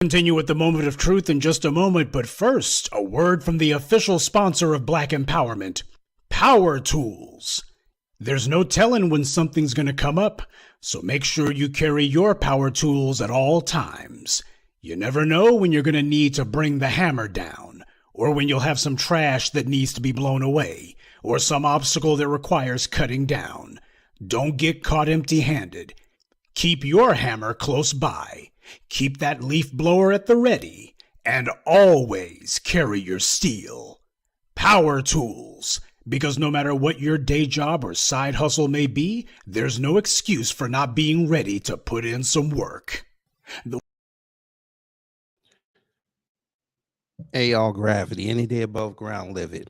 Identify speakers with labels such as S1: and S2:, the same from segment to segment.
S1: Continue with the moment of truth in just a moment, but first, a word from the official sponsor of Black Empowerment, Power Tools. There's no telling when something's going to come up, so make sure you carry your power tools at all times. You never know when you're going to need to bring the hammer down, or when you'll have some trash that needs to be blown away, or some obstacle that requires cutting down. Don't get caught empty-handed. Keep your hammer close by. Keep that leaf blower at the ready, and always carry your steel. Power Tools, because no matter what your day job or side hustle may be, there's no excuse for not being ready to put in some work.
S2: Hey, all gravity, any day above ground, live it.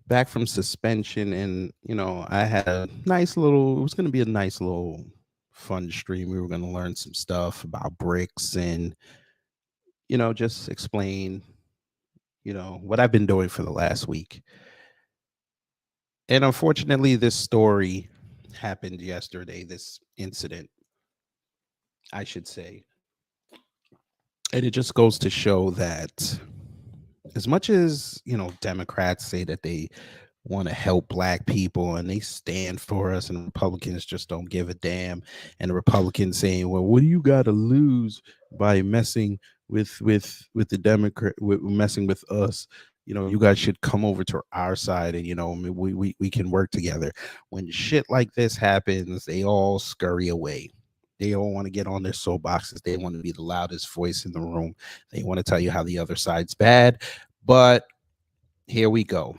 S2: Back from suspension, and I had a nice little, it was going to be a nice little fun stream. We were going to learn some stuff about bricks and just explain what I've been doing for the last week. And unfortunately, this story happened yesterday, this incident, I should say. And it just goes to show that as much as Democrats say that they want to help Black people and they stand for us, and Republicans just don't give a damn, and the Republicans saying, well, what do you got to lose by messing with the Democrat, messing with us? You guys should come over to our side, and we can work together. When shit like this happens, they all scurry away. They all want to get on their soapboxes. They want to be the loudest voice in the room. They want to tell you how the other side's bad. But here we go.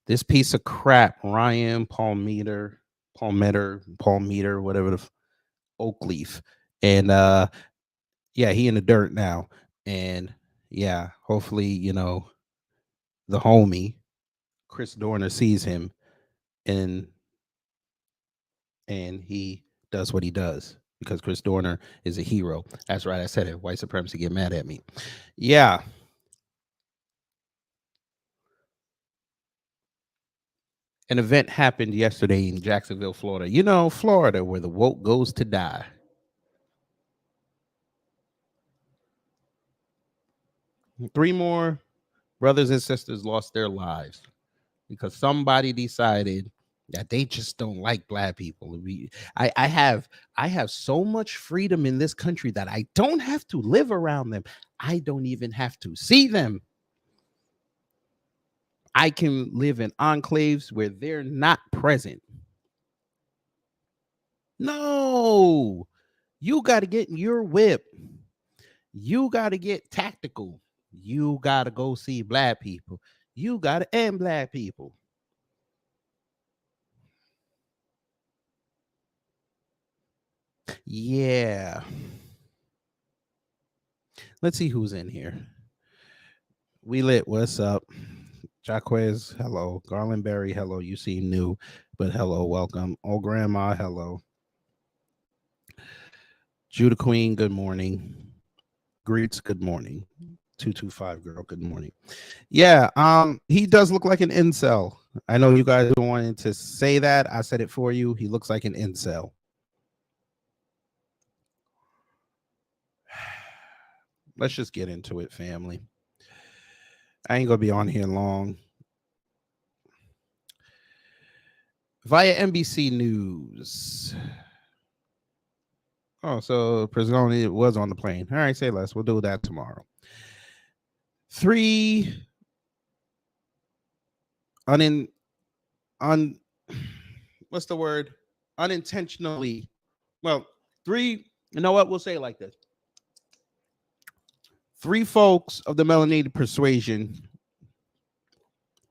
S2: This piece of crap, Ryan Palmeter, whatever, the Oakleaf. And he in the dirt now. And hopefully, the homie, Chris Dorner, sees him and he does what he does, because Chris Dorner is a hero. That's right, I said it. White supremacy get mad at me. Yeah. An event happened yesterday in Jacksonville, Florida. Florida, where the woke goes to die. Three more brothers and sisters lost their lives because somebody decided that they just don't like Black people. I have so much freedom in this country that I don't have to live around them. I don't even have to see them. I can live in enclaves where they're not present. No, you got to get in your whip. You got to get tactical. You got to go see Black people. You got to end Black people. Yeah. Let's see who's in here. We lit. What's up? Jaquez, hello. Garland Berry, hello. You seem new, but hello, welcome. Oh, Grandma, hello. Judah Queen, good morning. Greets, good morning. 225 girl, good morning. Yeah, he does look like an incel. I know you guys wanted to say that. I said it for you. He looks like an incel. Let's just get into it, family. I ain't gonna be on here long. Via NBC News. Oh, so presumably was on the plane. All right, say less. We'll do that tomorrow. 3 what's the word? Unintentionally. Well, 3, you know what? We'll say it like this. 3 folks of the melanated persuasion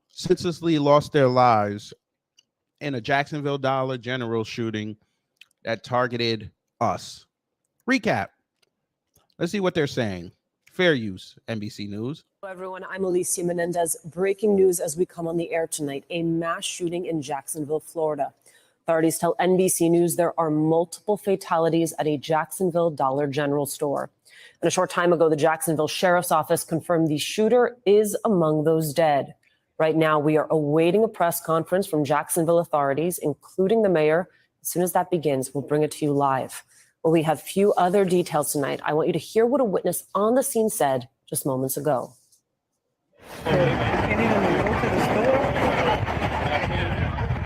S2: senselessly lost their lives in a Jacksonville Dollar General shooting that targeted us. Recap. Let's see what they're saying. Fair use, NBC News.
S3: Hello, everyone. I'm Alicia Menendez. Breaking news as we come on the air tonight. A mass shooting in Jacksonville, Florida. Authorities tell NBC News there are multiple fatalities at a Jacksonville Dollar General store. And a short time ago, the Jacksonville Sheriff's Office confirmed the shooter is among those dead. Right now, we are awaiting a press conference from Jacksonville authorities, including the mayor. As soon as that begins, we'll bring it to you live. where we have few other details tonight. I want you to hear what a witness on the scene said just moments ago.
S4: So you can't even go to the store?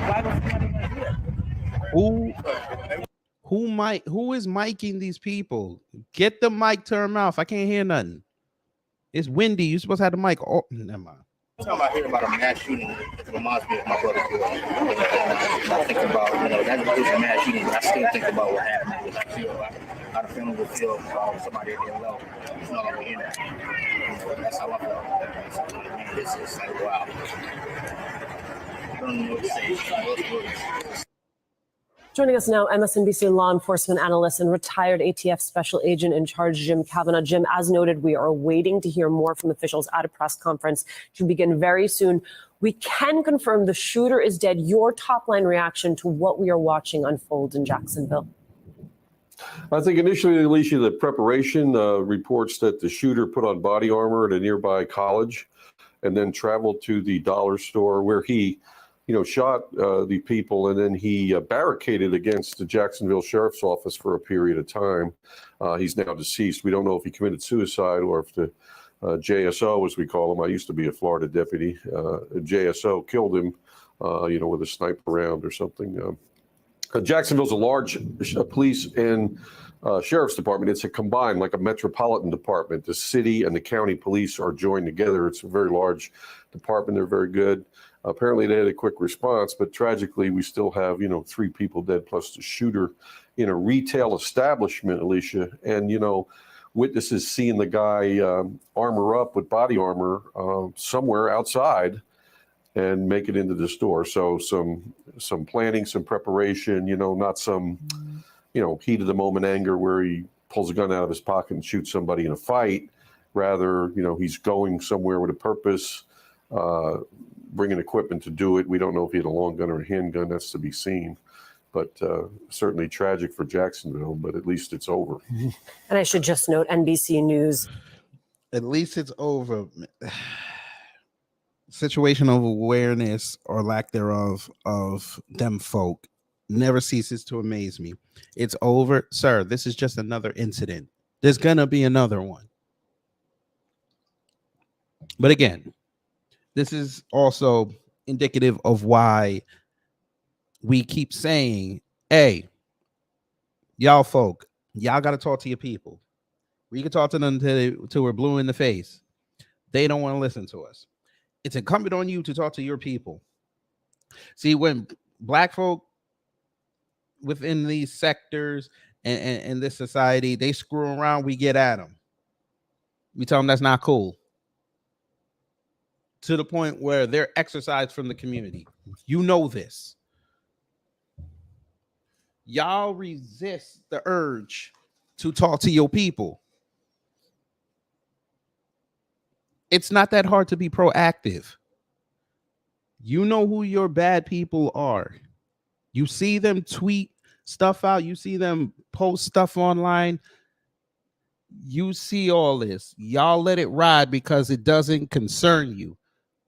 S4: Why was somebody going to do it?
S2: Who is miking these people? Get the mic to her mouth. I can't hear nothing. It's windy. You're supposed to have the mic. Oh, never mind.
S5: Every time I hear about a mass shooting, it reminds me of my brother. I think about, that was a mass shooting, but I still think about what happened. I feel how the family would feel somebody at their level. It's not like in that. That's how I feel. Man, this is like, wow. I don't know what to say.
S3: Joining us now, MSNBC law enforcement analyst and retired ATF special agent in charge, Jim Kavanaugh. Jim, as noted, we are waiting to hear more from officials at a press conference to begin very soon. We can confirm the shooter is dead. Your top line reaction to what we are watching unfold in Jacksonville?
S6: I think initially, Alicia, the preparation reports that the shooter put on body armor at a nearby college and then traveled to the dollar store where he shot the people, and then he barricaded against the Jacksonville Sheriff's Office for a period of time. He's now deceased. We don't know if he committed suicide or if the JSO, as we call him, I used to be a Florida deputy, JSO killed him, with a sniper round or something. Jacksonville's a large police and sheriff's department. It's a combined, like a metropolitan department. The city and the county police are joined together. It's a very large department. They're very good. Apparently they had a quick response, but tragically we still have, 3 people dead plus the shooter in a retail establishment, Alicia. And, witnesses seeing the guy armor up with body armor somewhere outside and make it into the store. So some planning, some preparation, not some, heat of the moment anger where he pulls a gun out of his pocket and shoots somebody in a fight. Rather, he's going somewhere with a purpose, bringing equipment to do it. We don't know if he had a long gun or a handgun. That's to be seen. But certainly tragic for Jacksonville, but at least it's over.
S3: And I should just note, NBC News.
S2: At least it's over. Situation of awareness or lack thereof of them folk never ceases to amaze me. It's over. Sir, this is just another incident. There's going to be another one. But again, this is also indicative of why we keep saying, hey, y'all folk, y'all got to talk to your people. We can talk to them until we're blue in the face. They don't want to listen to us. It's incumbent on you to talk to your people. See, when black folk within these sectors and this society, they screw around, we get at them. We tell them that's not cool. To the point where they're exorcised from the community. You know this. Y'all resist the urge to talk to your people. It's not that hard to be proactive. You know who your bad people are. You see them tweet stuff out. You see them post stuff online. You see all this. Y'all let it ride because it doesn't concern you.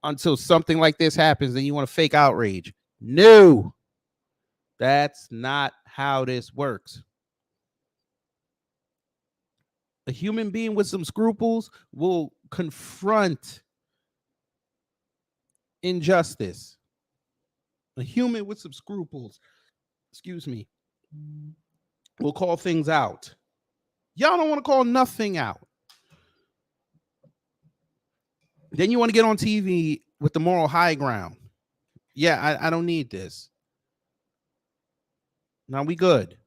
S2: Until something like this happens, then you want to fake outrage. No, that's not how this works. A human being with some scruples will confront injustice. A human with some scruples, will call things out. Y'all don't want to call nothing out. Then you want to get on TV with the moral high ground. Yeah, I don't need this. Now we good.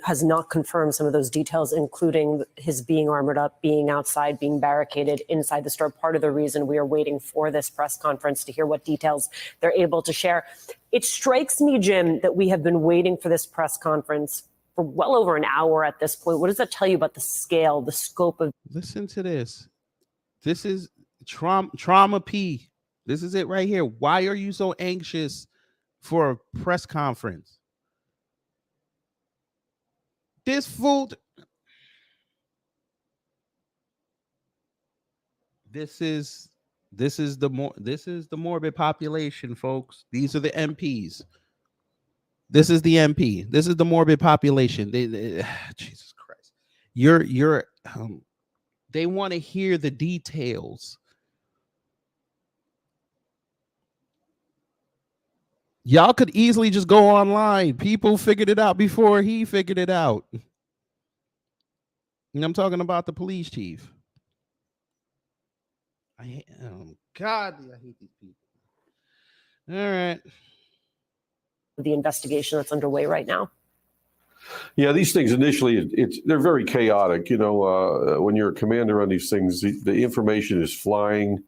S3: Has not confirmed some of those details, including his being armored up, being outside, being barricaded inside the store. Part of the reason we are waiting for this press conference to hear what details they're able to share. It strikes me, Jim, that we have been waiting for this press conference for well over an hour at this point. What does that tell you about the scale, the scope of?
S2: Listen to this. This is trauma P. This is it right here. Why are you so anxious for a press conference? This fool. This is the morbid population, folks. These are the MPs. This is the MP. This is the morbid population. Jesus Christ. They want to hear the details. Y'all could easily just go online. People figured it out before he figured it out. And I'm talking about the police chief. God, I hate these people. All right.
S3: The investigation that's underway right now.
S6: Yeah, these things initially, they're very chaotic. When you're a commander on these things, the information is flying,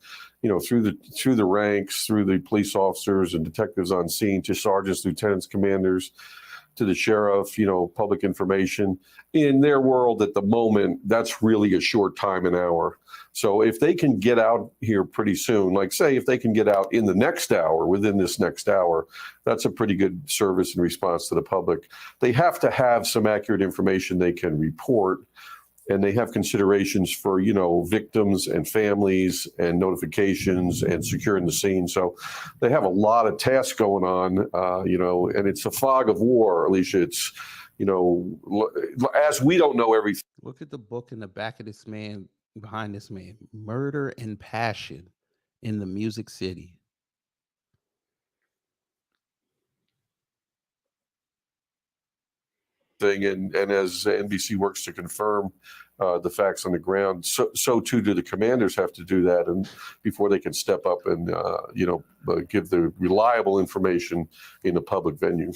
S6: through the ranks, through the police officers and detectives on scene, to sergeants, lieutenants, commanders, to the sheriff, public information. In their world at the moment, that's really a short time, an hour. So if they can get out here pretty soon, like say if they can get out in the next hour, within this next hour, that's a pretty good service and response to the public. They have to have some accurate information they can report, and they have considerations for, victims and families and notifications and securing the scene. So they have a lot of tasks going on, and it's a fog of war, Alicia. It's, as we don't know everything.
S2: Look at the book in the back of this man, behind this man, Murder and Passion in the Music City.
S6: And as NBC works to confirm the facts on the ground, so too do the commanders have to do that, and before they can step up and give the reliable information in a public venue.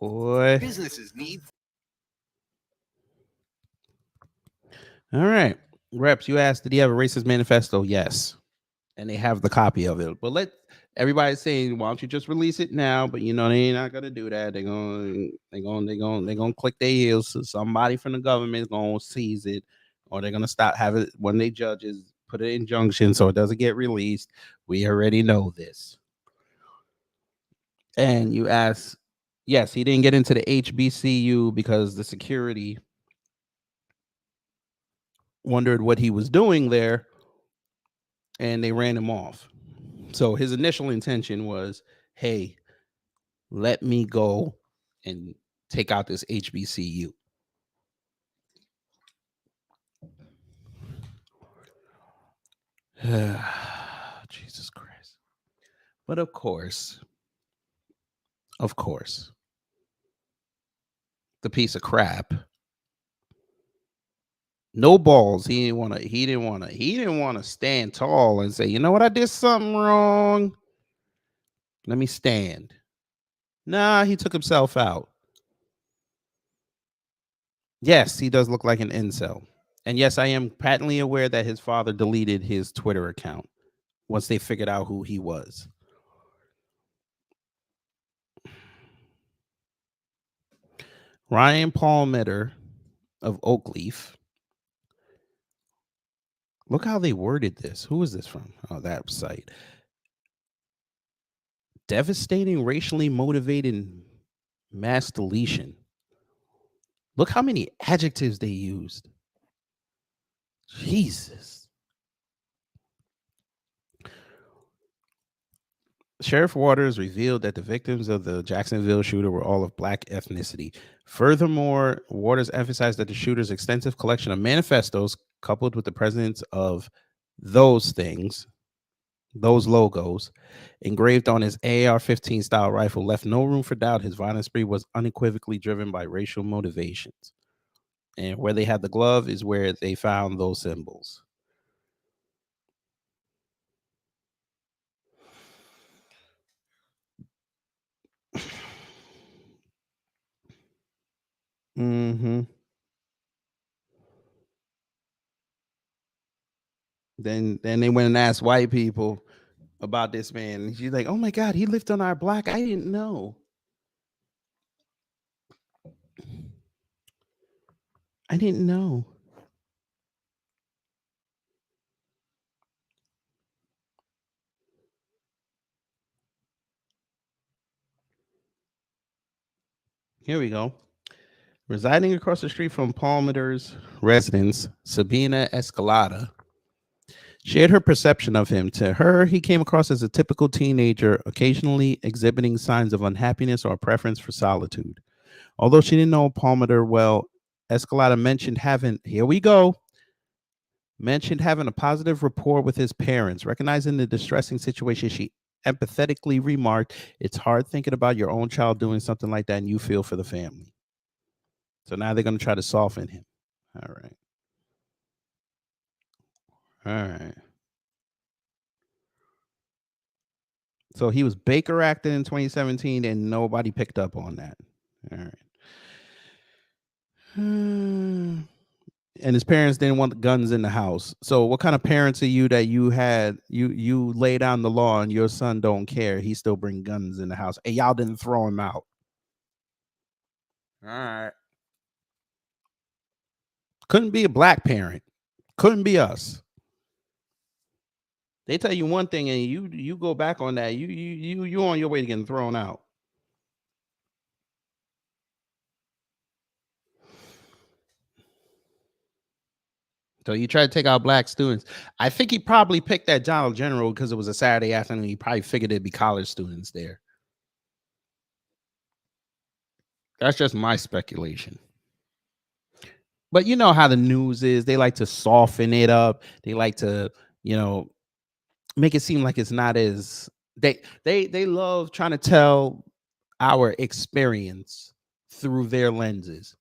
S2: Boy,
S7: businesses need.
S2: All right, Reps, you asked, did he have a racist manifesto? Yes, and they have the copy of it. But everybody's saying, why don't you just release it now? But they're not gonna do that. They're gonna click their heels. So somebody from the government is gonna seize it, or they're gonna have it when they judges put an injunction so it doesn't get released. We already know this. And you ask, yes, he didn't get into the HBCU because the security wondered what he was doing there, and they ran him off. So his initial intention was, hey, let me go and take out this HBCU. Jesus Christ. But of course, the piece of crap, no balls. He didn't want to stand tall and say, you know what, I did something wrong. Let me stand. Nah, he took himself out. Yes, he does look like an incel. And yes, I am patently aware that his father deleted his Twitter account once they figured out who he was. Ryan Palmeter of Oakleaf. Look how they worded this. Who is this from? Oh, that site. Devastating racially motivated mass deletion. Look how many adjectives they used. Jesus. Sheriff Waters revealed that the victims of the Jacksonville shooter were all of black ethnicity. Furthermore, Waters emphasized that the shooter's extensive collection of manifestos, coupled with the presence of those things, those logos, engraved on his AR-15 style rifle, left no room for doubt his violent spree was unequivocally driven by racial motivations. And where they had the glove is where they found those symbols. Mm-hmm. Then they went and asked white people about this man. And she's like, oh my God, he lived on our block. I didn't know. I didn't know. Here we go. Residing across the street from Palmeter's residence, Sabina Escalada shared her perception of him. To her, he came across as a typical teenager, occasionally exhibiting signs of unhappiness or a preference for solitude. Although she didn't know Palmeter well, Escalada mentioned having a positive rapport with his parents. Recognizing the distressing situation, she empathetically remarked, "It's hard thinking about your own child doing something like that, and you feel for the family." So now they're going to try to soften him. All right. So he was Baker acting in 2017, and nobody picked up on that. All right. And his parents didn't want the guns in the house. So what kind of parents are you that you lay down the law and your son don't care? He still bring guns in the house. And y'all didn't throw him out. All right. Couldn't be a black parent. Couldn't be us. They tell you one thing and you go back on that. You on your way to getting thrown out. So you try to take out black students. I think he probably picked that Donald General because it was a Saturday afternoon. He probably figured it'd be college students there. That's just my speculation. But you know how the news is. They like to soften it up. They like to, make it seem like it's not as they love trying to tell our experience through their lenses.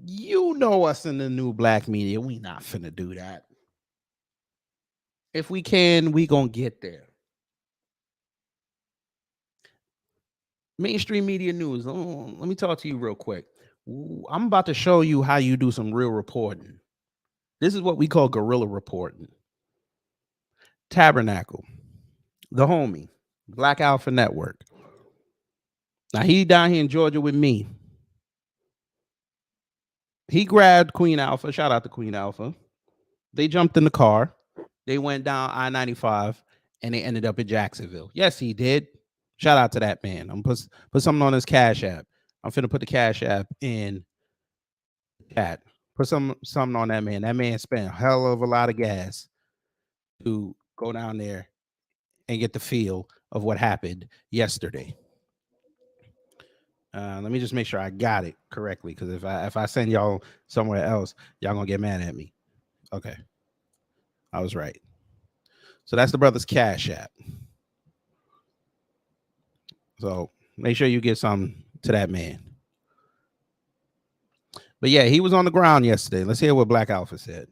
S2: You know us in the new black media, we not finna do that. If we can, we gonna get there. Mainstream media news. Oh, let me talk to you real quick. I'm about to show you how you do some real reporting. This is what we call guerrilla reporting. Tabernacle, the homie, Black Alpha Network. Now he down here in Georgia with me. He grabbed Queen Alpha. Shout out to Queen Alpha. They jumped in the car. They went down I-95 and they ended up in Jacksonville. Yes, he did. Shout out to that man. I'm gonna put something on his Cash App. I'm finna put the Cash App in chat. Put something on that man. That man spent a hell of a lot of gas to go down there and get the feel of what happened yesterday. Let me just make sure I got it correctly, because if I send y'all somewhere else, y'all gonna get mad at me. Okay, I was right. So that's the brother's Cash App. So make sure you get something to that man. But yeah, he was on the ground yesterday. Let's hear what Black Alpha said.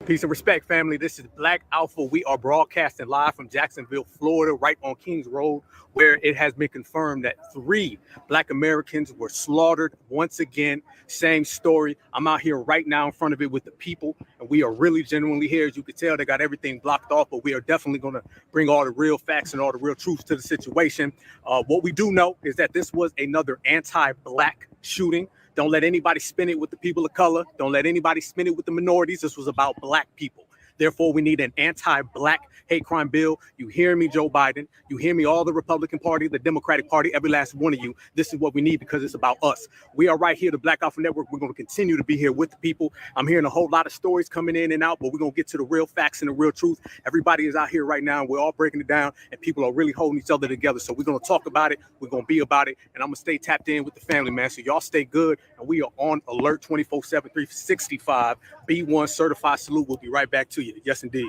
S7: Peace and respect, family. This is Black Alpha. We are broadcasting live from Jacksonville, Florida, right on Kings Road, where it has been confirmed that 3 Black Americans were slaughtered once again. Same story. I'm out here right now in front of it with the people, and we are really genuinely here. As you can tell, they got everything blocked off, but we are definitely going to bring all the real facts and all the real truth to the situation. What we do know is that this was another anti-Black shooting. Don't let anybody spin it with the people of color. Don't let anybody spin it with the minorities. This was about Black people. Therefore, we need an anti-Black hate crime bill. You hear me, Joe Biden. You hear me, all the Republican Party, the Democratic Party, every last one of you. This is what we need, because it's about us. We are right here, the Black Alpha Network. We're going to continue to be here with the people. I'm hearing a whole lot of stories coming in and out, but we're going to get to the real facts and the real truth. Everybody is out here right now, and we're all breaking it down, and people are really holding each other together. So we're going to talk about it. We're going to be about it, and I'm going to stay tapped in with the family, man. So y'all stay good, and we are on alert 24/7, 365. B1 certified salute. We'll be right back to you. Yes, indeed.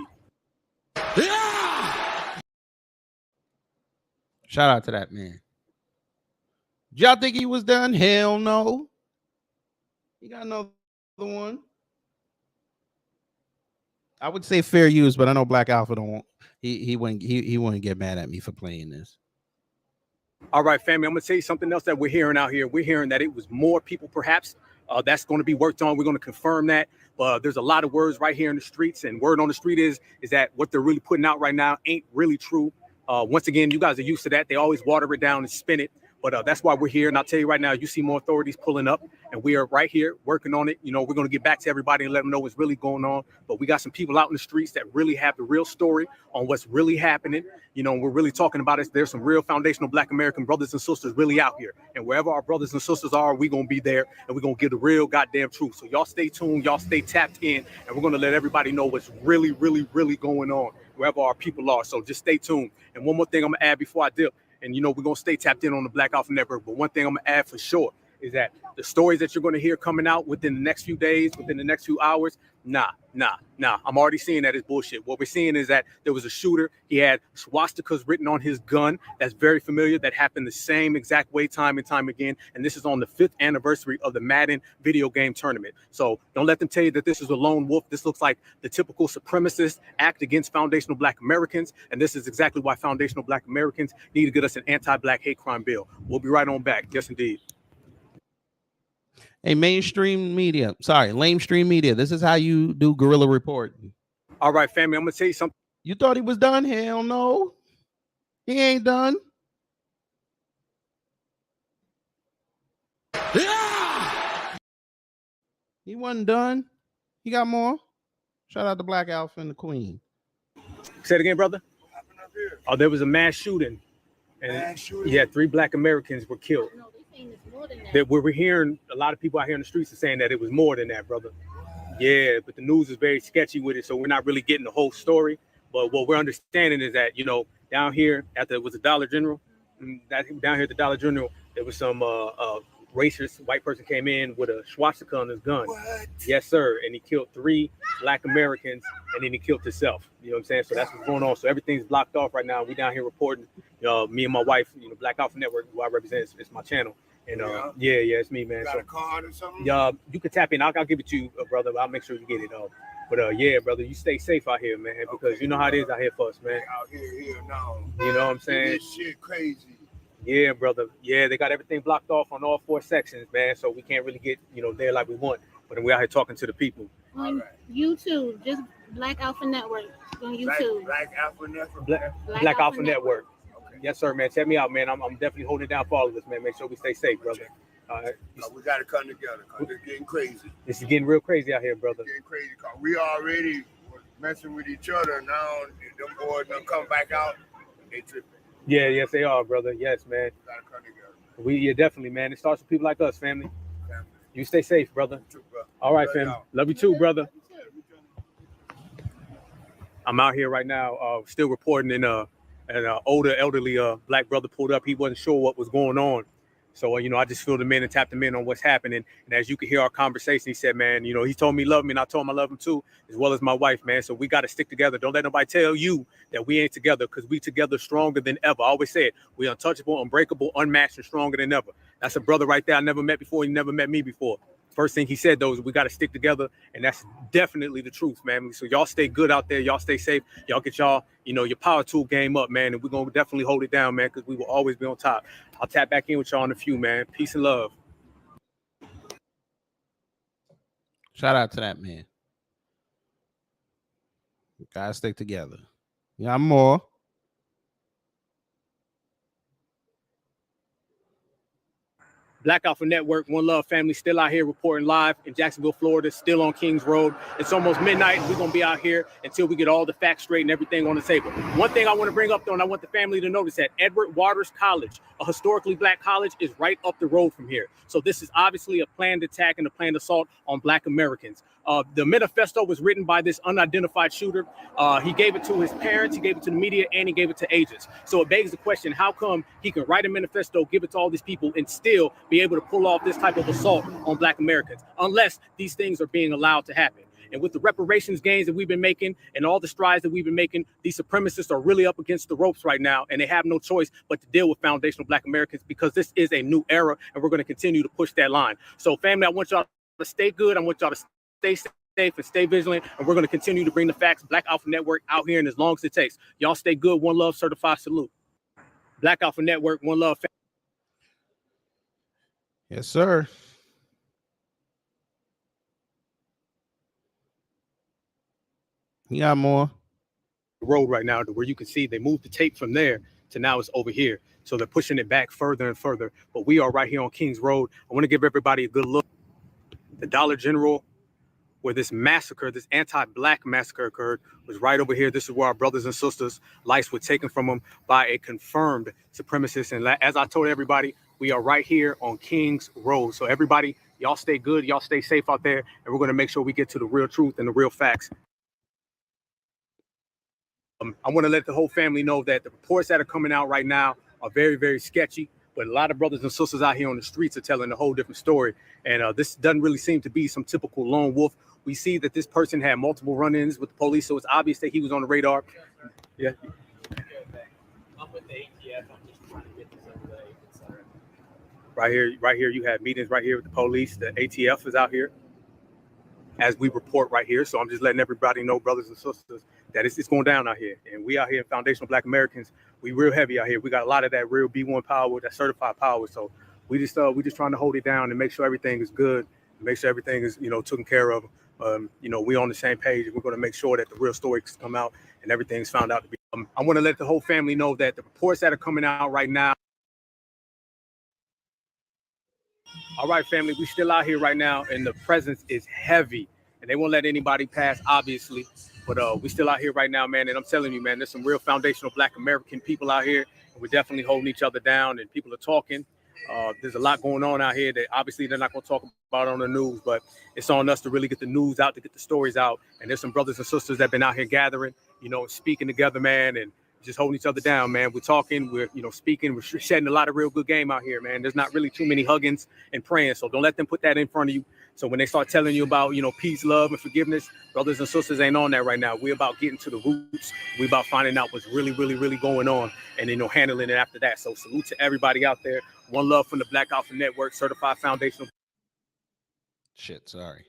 S2: Shout out to that man. Did y'all think he was done? Hell no. He got another one. I would say fair use, but I know Black Alpha don't want, he wouldn't get mad at me for playing this.
S7: All right, family, I'm going to tell you something else that we're hearing out here. We're hearing that it was more people, perhaps. That's going to be worked on. We're going to confirm that. There's a lot of words right here in the streets, and word on the street is that what they're really putting out right now ain't really true. Once again, you guys are used to that. They always water it down and spin it. But that's why we're here. And I'll tell you right now, you see more authorities pulling up, and we are right here working on it. You know, we're going to get back to everybody and let them know what's really going on. But we got some people out in the streets that really have the real story on what's really happening. You know, we're really talking about it. There's some real foundational Black American brothers and sisters really out here. And wherever our brothers and sisters are, we're going to be there, and we're going to give the real goddamn truth. So y'all stay tuned. Y'all stay tapped in, and we're going to let everybody know what's really, really, really going on wherever our people are. So just stay tuned. And one more thing I'm going to add before I dip. And, you know, we're going to stay tapped in on the Black Alpha Network. But one thing I'm going to add for sure is that the stories that you're going to hear coming out within the next few days, within the next few hours, nah. I'm already seeing that is bullshit. What we're seeing is that there was a shooter. He had swastikas written on his gun. That's very familiar. That happened the same exact way time and time again. And this is on the 5th anniversary of the Madden video game tournament. So don't let them tell you that this is a lone wolf. This looks like the typical supremacist act against foundational Black Americans. And this is exactly why foundational Black Americans need to get us an anti-Black hate crime bill. We'll be right on back. Yes, indeed.
S2: Hey, lamestream media. This is how you do guerrilla reporting.
S7: All right, family, I'm going to tell you something.
S2: You thought he was done? Hell no. He ain't done. He wasn't done. He got more. Shout out to Black Alpha and the Queen.
S7: Say it again, brother. Oh, there was a mass shooting. And yeah, 3 Black Americans were killed. That we're hearing a lot of people out here in the streets are saying that it was more than that, brother. Yeah, but the news is very sketchy with it, so we're not really getting the whole story. But what we're understanding is that, you know, down here it was a Dollar General. Down here at the Dollar General, there was some racist white person came in with a swastika on his gun. What? Yes, sir. And he killed 3 Black Americans, and then he killed himself. You know what I'm saying? So that's what's going on. So everything's blocked off right now. We down here reporting. Me and my wife, you know, Black Alpha Network, who I represent, it's my channel. And yeah, it's me, man.
S8: Got a card or something?
S7: Yeah, you can tap in. I'll give it to you, brother. I'll make sure you get it. But yeah, brother, you stay safe out here, man, because you know how it is out here for us, man.
S8: Out here now.
S7: You know what I'm saying?
S8: This shit crazy.
S7: Yeah, brother. Yeah, they got everything blocked off on all 4 sections, man. So we can't really get, you know, there like we want. But we're out here talking to the people.
S9: On YouTube, just Black Alpha Network on YouTube.
S8: Black Alpha Network.
S7: Black Alpha Network. Okay. Yes, sir, man. Check me out, man. I'm definitely holding it down for all of us, man. Make sure we stay safe, brother. All right.
S8: We got to come together because it's getting crazy.
S7: This is getting real crazy out here, brother.
S8: It's getting crazy because we already messing with each other. Now them boys don't come back out. They tripping.
S7: Yeah, yes, they are, brother. Yes, man.
S8: We got to come together.
S7: Yeah, definitely, man. It starts with people like us, family. You stay safe, brother. All right, fam. Love you too, brother. I'm out here right now, still reporting an older, elderly Black brother pulled up. He wasn't sure what was going on. So, you know, I just filled him in and tapped him in on what's happening. And as you can hear our conversation, he said, man, you know, he told me he loved me and I told him I love him too, as well as my wife, man. So we got to stick together. Don't let nobody tell you that we ain't together, because we together stronger than ever. I always said we untouchable, unbreakable, unmatched, and stronger than ever. That's a brother right there I never met before. He never met me before. First thing he said, though, is we got to stick together. And that's definitely the truth, man. So y'all stay good out there. Y'all stay safe. Y'all get y'all, you know, your power tool game up, man. And we're going to definitely hold it down, man, because we will always be on top. I'll tap back in with y'all in a few, man. Peace and love.
S2: Shout out to that man. Gotta stick together. Yeah, more.
S7: Black Alpha Network, One Love family, still out here reporting live in Jacksonville, Florida, still on Kings Road. It's almost midnight, and we're going to be out here until we get all the facts straight and everything on the table. One thing I want to bring up, though, and I want the family to notice that Edward Waters College, a historically Black college, is right up the road from here. So this is obviously a planned attack and a planned assault on Black Americans. The manifesto was written by this unidentified shooter. He gave it to his parents, he gave it to the media, and he gave it to agents. So it begs the question, how come he can write a manifesto, give it to all these people, and still be able to pull off this type of assault on Black Americans, unless these things are being allowed to happen? And with the reparations gains that we've been making and all the strides that we've been making, these supremacists are really up against the ropes right now, and they have no choice but to deal with foundational Black Americans, because this is a new era, and we're going to continue to push that line. So, family, I want y'all to stay good. I want y'all to stay safe and stay vigilant, and we're going to continue to bring the facts. Black Alpha Network out here, and as long as it takes. Y'all stay good. One Love, certified salute. Black Alpha Network, One Love.
S2: Yes, sir. You got more.
S7: Road right now to where you can see they moved the tape from there to now it's over here. So they're pushing it back further and further. But we are right here on Kings Road. I want to give everybody a good look. The Dollar General, where this massacre, this anti-black massacre occurred, was right over here. This is where our brothers and sisters' lives were taken from them by a confirmed supremacist. And as I told everybody, we are right here on Kings Road. So everybody, y'all stay good, y'all stay safe out there, and we're going to make sure we get to the real truth and the real facts. I want to let the whole family know that the reports that are coming out right now are very, very sketchy. But a lot of brothers and sisters out here on the streets are telling a whole different story. And this doesn't really seem to be some typical lone wolf. We see that this person had multiple run-ins with the police, so it's obvious that he was on the radar. Yeah. I'm with the ATF. I'm just trying to get this over the Right here, you have meetings right here with the police. The ATF is out here, as we report right here. So I'm just letting everybody know, brothers and sisters, that it's going down out here. And we out here in Foundational Black Americans, we real heavy out here. We got a lot of that real B1 power, that certified power. So we just trying to hold it down and make sure everything is good, make sure everything is, taken care of. We on the same page. We're going to make sure that the real stories come out and everything's found out to be. I want to let the whole family know that the reports that are coming out right now. All right, family, we still out here right now, and the presence is heavy, and they won't let anybody pass, obviously. But we still out here right now, man. And I'm telling you, man, there's some real foundational Black American people out here. And we're definitely holding each other down, and people are talking. There's a lot going on out here that obviously they're not going to talk about on the news, but it's on us to really get the news out, to get the stories out. And there's some brothers and sisters that have been out here gathering, speaking together, man, and just holding each other down, man. We're talking, we're speaking, we're shedding a lot of real good game out here, man. There's not really too many huggings and praying, so don't let them put that in front of you. So when they start telling you about, peace, love, and forgiveness, brothers and sisters ain't on that right now. We're about getting to the roots. We're about finding out what's really, really, really going on, and handling it after that. So salute to everybody out there. One love from the Black Alpha Network, certified foundational.
S2: Shit, sorry.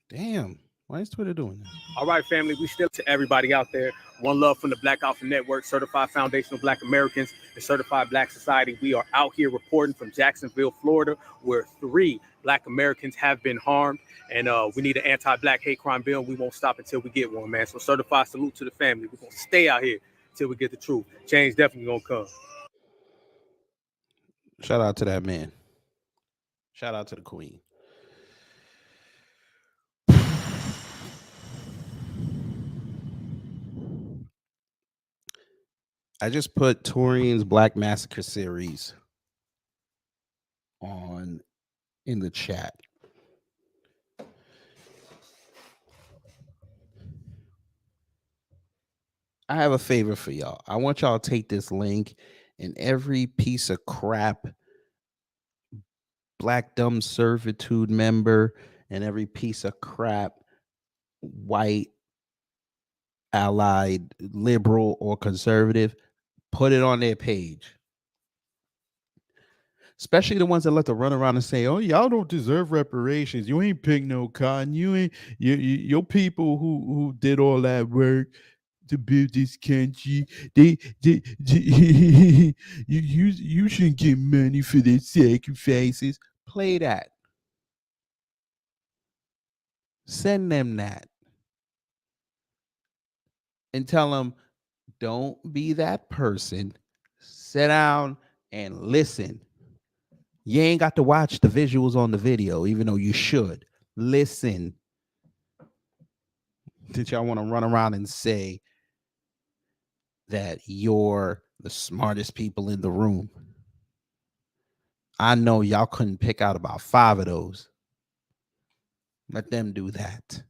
S2: Damn. Why is Twitter doing that?
S7: All right, family, we still to everybody out there. One love from the Black Alpha Network, certified foundational Black Americans, and certified Black society. We are out here reporting from Jacksonville, Florida, where 3 Black Americans have been harmed. And we need an anti-Black hate crime bill. We won't stop until we get one, man. So certified salute to the family. We're going to stay out here until we get the truth. Change definitely going to come.
S2: Shout out to that man. Shout out to the queen. I just put Torian's Black Massacre series in the chat. I have a favor for y'all. I want y'all to take this link, and every piece of crap Black Dumb Servitude member and every piece of crap white allied liberal or conservative, put it on their page. Especially the ones that let to run around and say, "Oh, y'all don't deserve reparations. You ain't pick no cotton. Your people who did all that work to build this country. You shouldn't get money for their sacrifices." Play that. Send them that. And tell them, don't be that person. Sit down and listen. You ain't got to watch the visuals on the video, even though you should. Listen. Did y'all want to run around and say that you're the smartest people in the room? I know y'all couldn't pick out about 5 of those. Let them do that.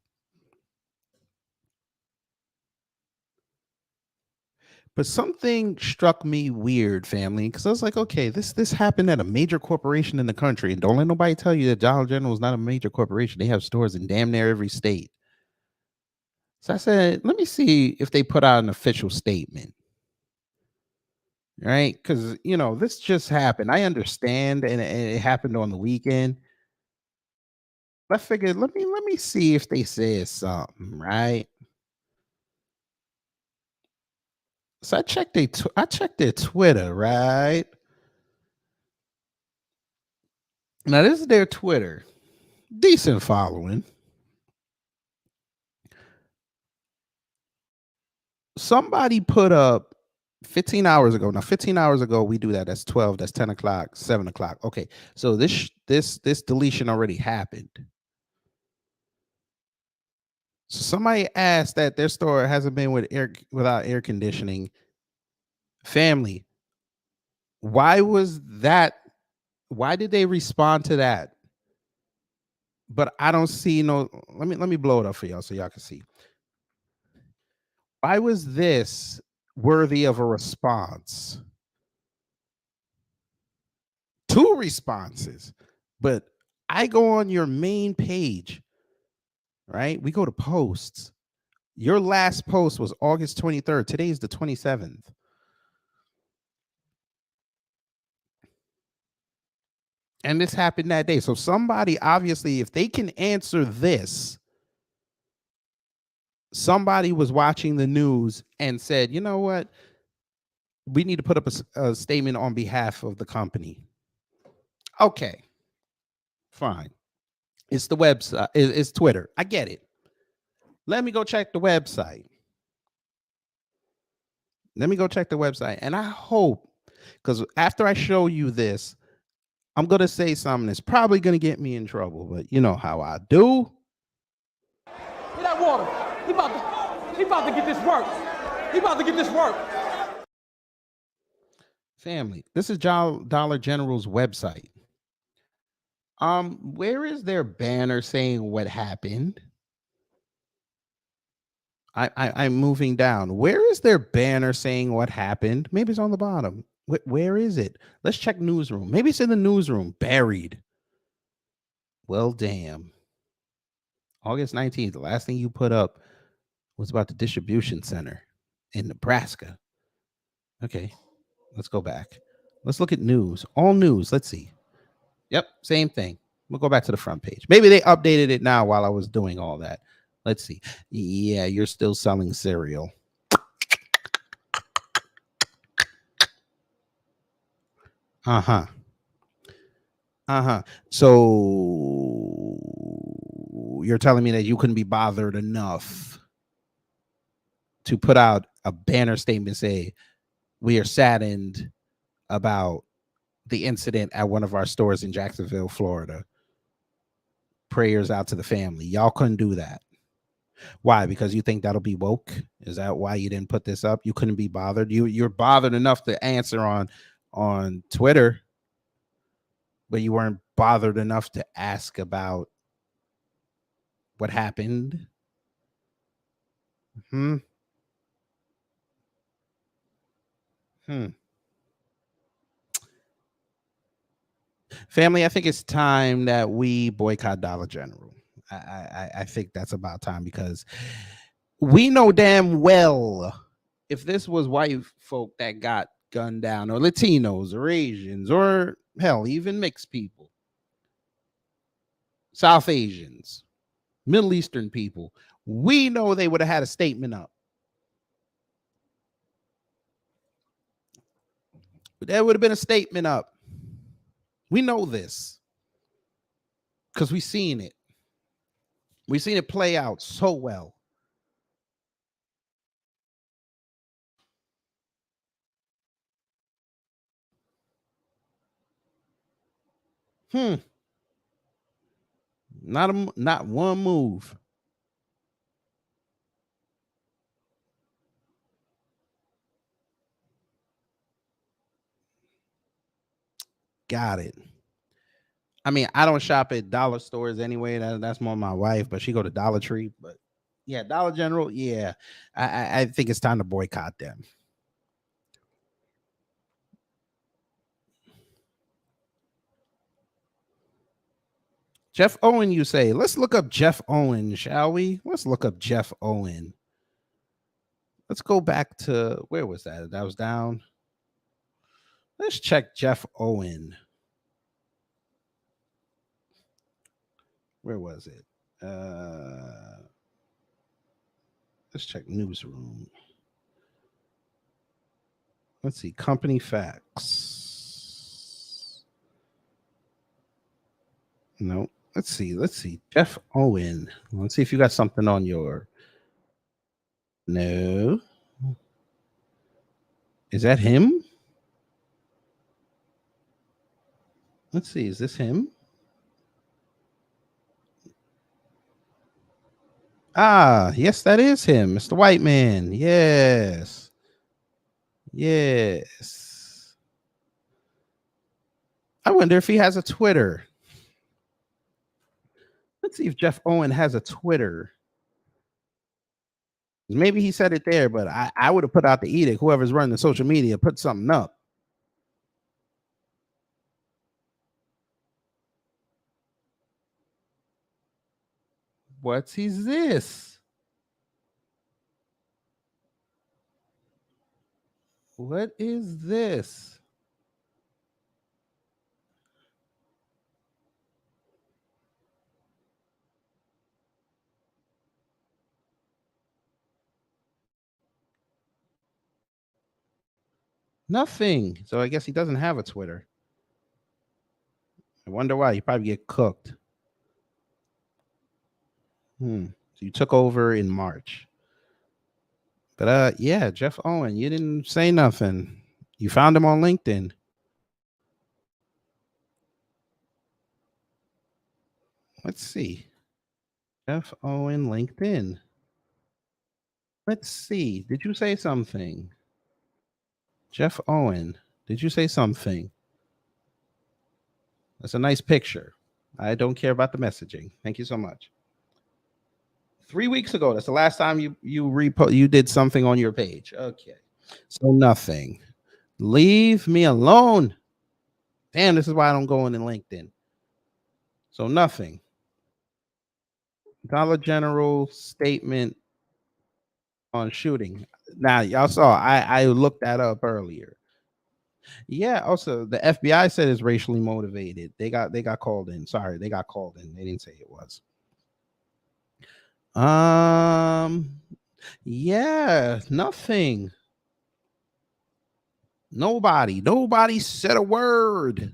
S2: But something struck me weird, family, because I was like, okay, this happened at a major corporation in the country. And don't let nobody tell you that Dollar General is not a major corporation. They have stores in damn near every state. So I said, let me see if they put out an official statement. Right? Because, this just happened. I understand, and it happened on the weekend. I figured, let me see if they said something, right? So I checked their Twitter, right? Now this is their Twitter. Decent following. Somebody put up 15 hours ago. Now, 15 hours ago, we do that. That's 12. That's 10 o'clock, 7 o'clock. Okay. So this deletion already happened. So somebody asked that their store hasn't been without air conditioning. Family, why was that? Why did they respond to that? But I don't see no. Let me blow it up for y'all so y'all can see. Why was this worthy of a response? 2 responses, but I go on your main page, right? We go to posts. Your last post was August 23rd. Today is the 27th. And this happened that day. So somebody, obviously, if they can answer this, somebody was watching the news and said, you know what? We need to put up a statement on behalf of the company. Okay, fine. It's the website. It's Twitter. I get it. Let me go check the website. And I hope, because after I show you this, I'm going to say something that's probably going to get me in trouble, but you know how I do.
S10: Get that water. He about to get this work. He about to get this work.
S2: Family, this is Dollar General's website. Where is their banner saying what happened? I'm moving down. Where is their banner saying what happened? Maybe it's on the bottom. Where is it? Let's check newsroom. Maybe it's in the newsroom, buried. Well, damn. August 19th, the last thing you put up was about the distribution center in Nebraska. Okay, let's go back. Let's look at news. All news. Let's see. Yep, same thing. We'll go back to the front page. Maybe they updated it now while I was doing all that. Let's see. Yeah, you're still selling cereal. So you're telling me that you couldn't be bothered enough to put out a banner statement, say, we are saddened about the incident at one of our stores in Jacksonville, Florida. Prayers out to the family. Y'all couldn't do that. Why? Because you think that'll be woke? Is that why you didn't put this up? You couldn't be bothered. You're bothered enough to answer on Twitter, but you weren't bothered enough to ask about what happened. Family, I think it's time that we boycott Dollar General. I think that's about time, because we know damn well if this was white folk that got gunned down, or Latinos, or Asians, or hell, even mixed people, South Asians, Middle Eastern people, we know they would have had a statement up. But there would have been a statement up. We know this because we've seen it. We've seen it play out so well. Not one move. Got it. I mean, I don't shop at dollar stores anyway. That's more my wife, but she go to Dollar Tree. But yeah, Dollar General, yeah. I think it's time to boycott them. Jeff Owen, you say. Let's look up Jeff Owen, shall we? Let's look up Jeff Owen. Let's go back to, where was that? That was down. Let's check Jeff Owen. Where was it? Let's check newsroom. Let's see, company facts. No, let's see. Jeff Owen. Let's see if you got something on your. No. Is that him? Let's see. Is this him? Ah, yes, that is him, Mr. White Man. Yes. Yes. I wonder if he has a Twitter. Let's see if Jeff Owen has a Twitter. Maybe he said it there, but I would have put out the edict. Whoever's running the social media, put something up. What is this? What is this? Nothing. So I guess he doesn't have a Twitter. I wonder why. He probably get cooked. So you took over in March. But yeah, Jeff Owen, you didn't say nothing. You found him on LinkedIn. Let's see. Jeff Owen, LinkedIn. Let's see. Did you say something? Jeff Owen, did you say something? That's a nice picture. I don't care about the messaging. Thank you so much. 3 weeks ago, that's the last time you did something on your page. Okay. So nothing. Leave me alone. Damn, this is why I don't go in LinkedIn. So nothing. Dollar General statement on shooting. Now, y'all saw I looked that up earlier. Yeah, also the FBI said it's racially motivated. They got called in. Sorry, they got called in. They didn't say it was. Yeah, nothing. Nobody said a word.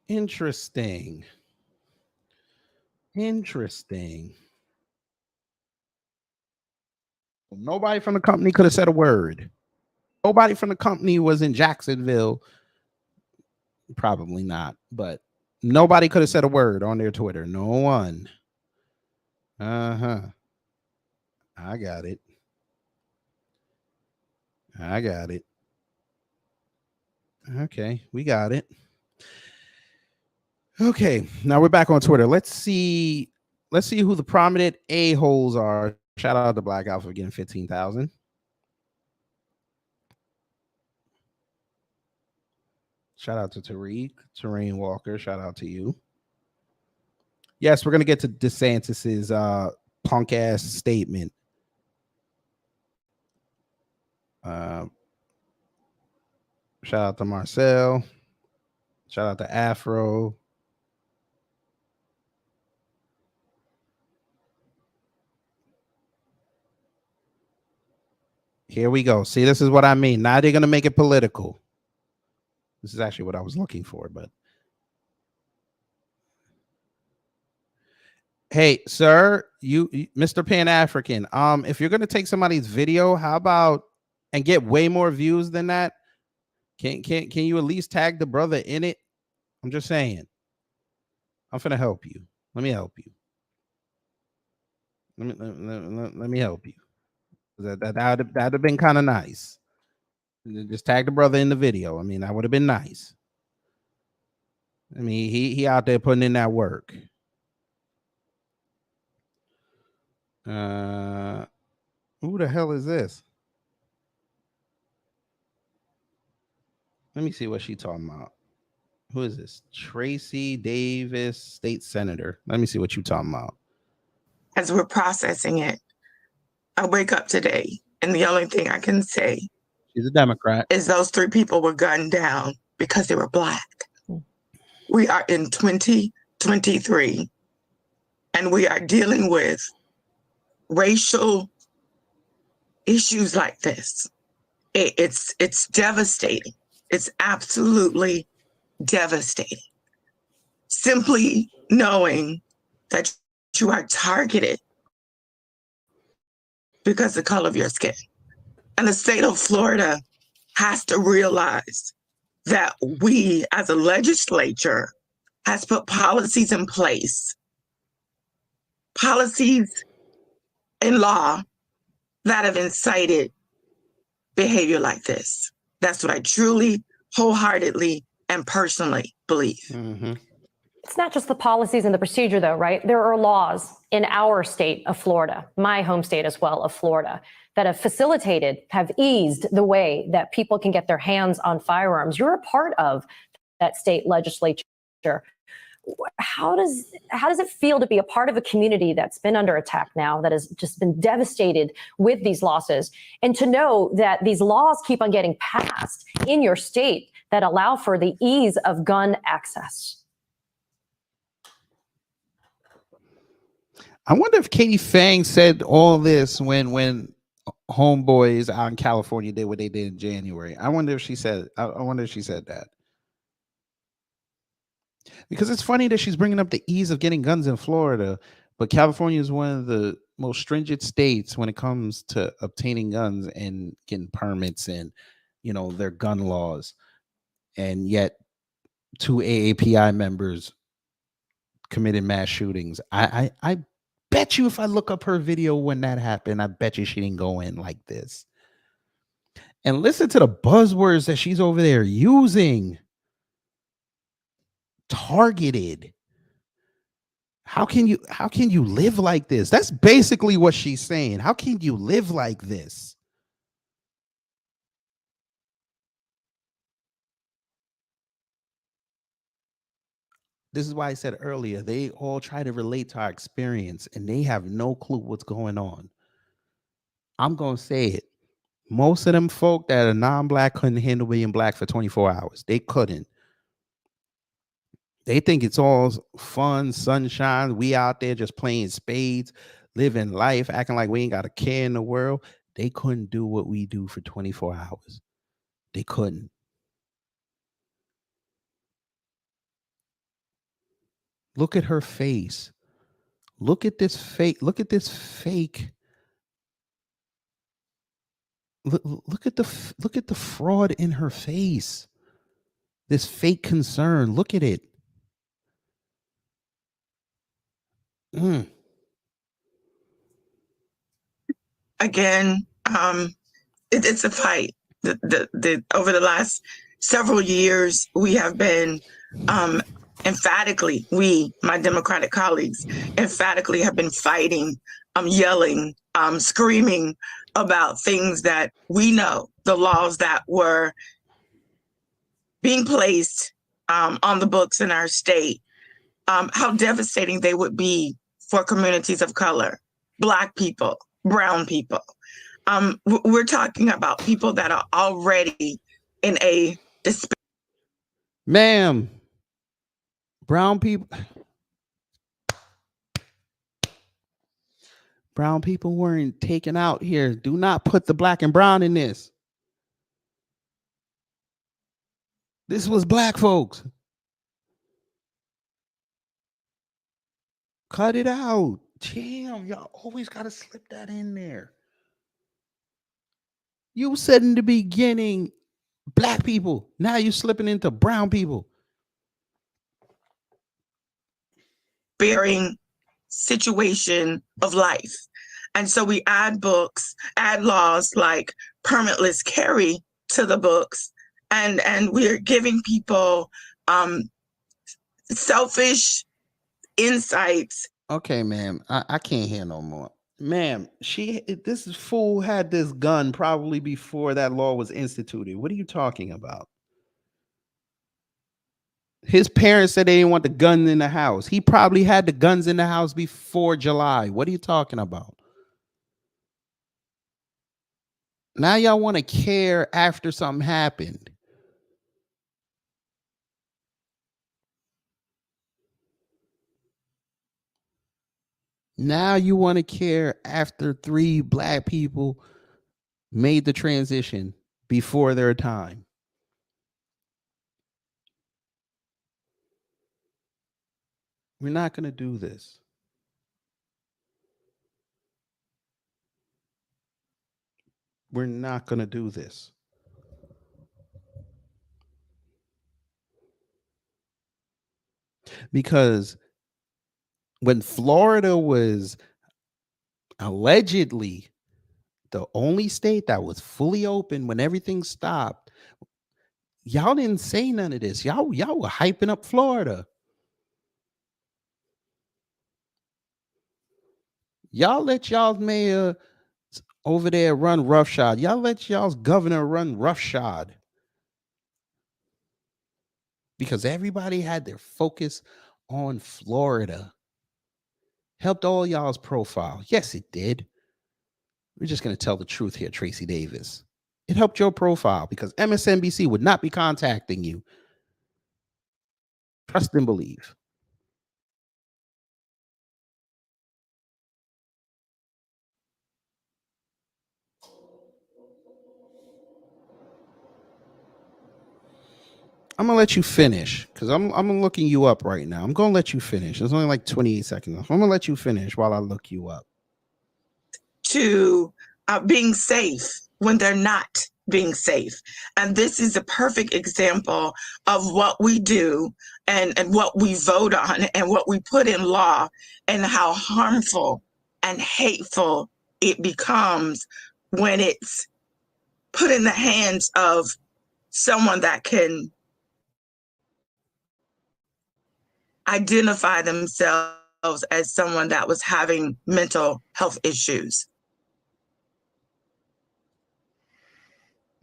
S2: Interesting. Nobody from the company could have said a word. Nobody from the company was in Jacksonville. Probably not, but nobody could have said a word on their Twitter. No one. I got it. Okay, we got it. Okay, now we're back on Twitter. Let's see who the prominent a-holes are. Shout out to Black Alpha for getting 15,000. Shout out to Tariq, Terrain Walker. Shout out to you. Yes, we're gonna get to DeSantis's punk ass statement. Shout out to Marcel. Shout out to Afro. Here we go. See, this is what I mean. Now they're gonna make it political. This is actually what I was looking for, but hey, sir, you Mr. Pan-African, if you're gonna take somebody's video, how about and get way more views than that? Can you at least tag the brother in it? I'm just saying. I'm finna help you. Let me help you. Let me help you. That'd have been kind of nice. Just tag the brother in the video. I mean, that would have been nice. I mean, he out there putting in that work. Who the hell is this? Let me see what she talking about. Who is this? Tracy Davis, state senator. Let me see what you talking about.
S11: As we're processing it, I wake up today, and the only thing I can say,
S2: she's a Democrat,
S11: is those 3 people were gunned down because they were Black. We are in 2023, and we are dealing with racial issues like this. It's devastating. It's absolutely devastating. Simply knowing that you are targeted because of the color of your skin. And the state of Florida has to realize that we as a legislature has put policies in place, policies in law that have incited behavior like this. That's what I truly, wholeheartedly, and personally believe.
S2: Mm-hmm.
S12: It's not just the policies and the procedure, though, right? There are laws in our state of Florida, my home state as well of Florida, that have facilitated, have eased the way that people can get their hands on firearms. You're a part of that state legislature. How does it feel to be a part of a community that's been under attack now, that has just been devastated with these losses, and to know that these laws keep on getting passed in your state that allow for the ease of gun access?
S2: I wonder if Katie Fang said all this when homeboys out in California did what they did in January. I wonder if she said that. Because it's funny that she's bringing up the ease of getting guns in Florida, but California is one of the most stringent states when it comes to obtaining guns and getting permits and, their gun laws. And yet 2 AAPI members committed mass shootings. I bet you if I look up her video when that happened, I bet you she didn't go in like this. And listen to the buzzwords that she's over there using. Targeted. How can you live like this? That's basically what she's saying. How can you live like this? This is why I said earlier, they all try to relate to our experience and they have no clue what's going on. I'm going to say it. Most of them folk that are non-black couldn't handle being black for 24 hours. They couldn't. They think it's all fun, sunshine. We out there just playing spades, living life, acting like we ain't got a care in the world. They couldn't do what we do for 24 hours. They couldn't. Look at her face. Look at this fake. Look at this fake. Look at the fraud in her face. This fake concern. Look at it.
S11: Again, it's a fight. Over the last several years, we have been emphatically, my Democratic colleagues, emphatically have been fighting, yelling, screaming about things that we know, the laws that were being placed on the books in our state, how devastating they would be for communities of color, Black people, brown people. We're talking about people that are already in a despair.
S2: Ma'am, brown people weren't taken out here. Do not put the black and brown in this. This was black folks. Cut it out. Damn, y'all always got to slip that in there. You said in the beginning, black people. Now you're slipping into brown people.
S11: Bearing situation of life. And so we add laws like permitless carry to the books. And we're giving people selfish insights.
S2: Okay, ma'am. I can't hear no more. Ma'am, this fool had this gun probably before that law was instituted. What are you talking about? His parents said they didn't want the gun in the house. He probably had the guns in the house before July. What are you talking about? Now y'all want to care after something happened. Now you want to care after 3 black people made the transition before their time. We're not going to do this. We're not going to do this. Because when Florida was allegedly the only state that was fully open when everything stopped, y'all didn't say none of this. Y'all were hyping up Florida. Y'all let y'all's mayor over there run roughshod. Y'all let y'all's governor run roughshod. Because everybody had their focus on Florida. Helped all y'all's profile. Yes, it did. We're just going to tell the truth here, Tracy Davis. It helped your profile because MSNBC would not be contacting you. Trust and believe. I'm gonna let you finish because I'm looking you up right now. I'm gonna let you finish. There's only like 28 seconds left. I'm gonna let you finish while I look you up.
S11: To being safe when they're not being safe. And this is a perfect example of what we do and what we vote on and what we put in law and how harmful and hateful it becomes when it's put in the hands of someone that can identify themselves as someone that was having mental health issues.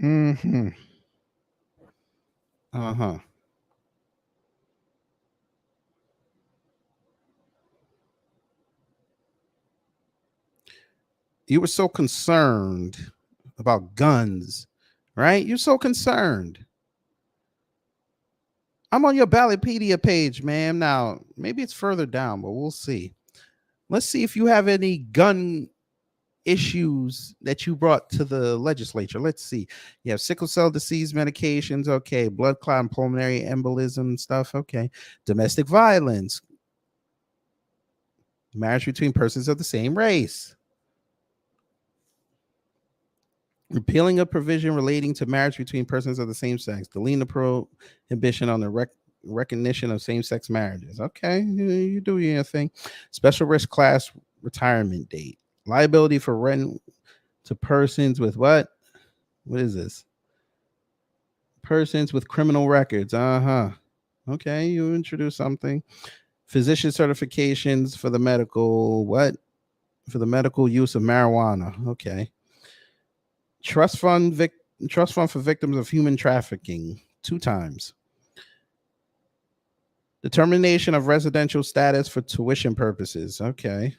S2: Mm-hmm. Uh-huh. You were so concerned about guns, right? You're so concerned. I'm on your Ballotpedia page, ma'am. Now, maybe it's further down, but we'll see. Let's see if you have any gun issues that you brought to the legislature. Let's see. You have sickle cell disease medications. Okay. Blood clot and pulmonary embolism stuff. Okay. Domestic violence. Marriage between persons of the same race. Repealing a provision relating to marriage between persons of the same sex. Deleting the prohibition on the recognition of same-sex marriages. Okay, you do your thing. Special risk class retirement date. Liability for rent to persons with what? What is this? Persons with criminal records. Okay, you introduce something. Physician certifications for the medical what? For the medical use of marijuana. Okay. Trust fund for victims of human trafficking 2 times. Determination of residential status for tuition purposes. Okay.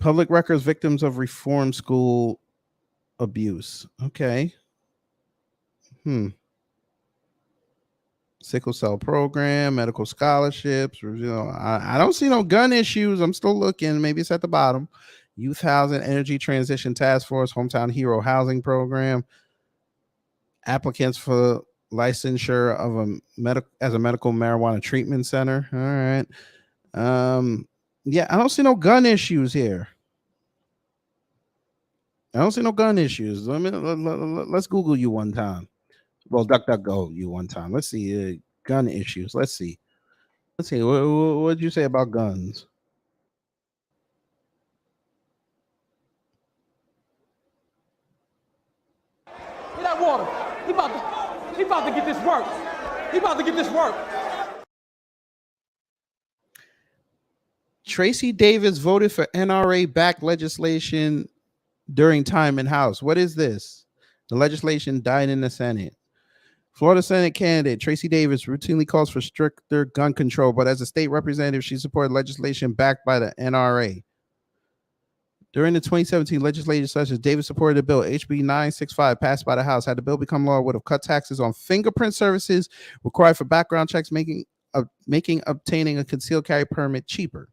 S2: Public records victims of reform school abuse. Okay. Sickle cell program, medical scholarships. You know, I don't see no gun issues. I'm still looking. Maybe it's at the bottom. Youth Housing Energy Transition Task Force, Hometown Hero Housing Program. Applicants for licensure of a medical marijuana treatment center. All right. Yeah, I don't see no gun issues here. I don't see no gun issues. Let's Google you one time. Well, DuckDuckGo you one time. Let's see gun issues. Let's see. What did you say about guns?
S10: Get that water. He about to get this work. He about to get this work.
S2: Tracy Davis voted for NRA-backed legislation during time in House. What is this? The legislation died in the Senate. Florida Senate candidate Tracy Davis routinely calls for stricter gun control, but as a state representative, she supported legislation backed by the NRA. During the 2017 legislative session, Davis supported a bill, HB 965, passed by the House. Had the bill become law, it would have cut taxes on fingerprint services required for background checks, making obtaining a concealed carry permit cheaper.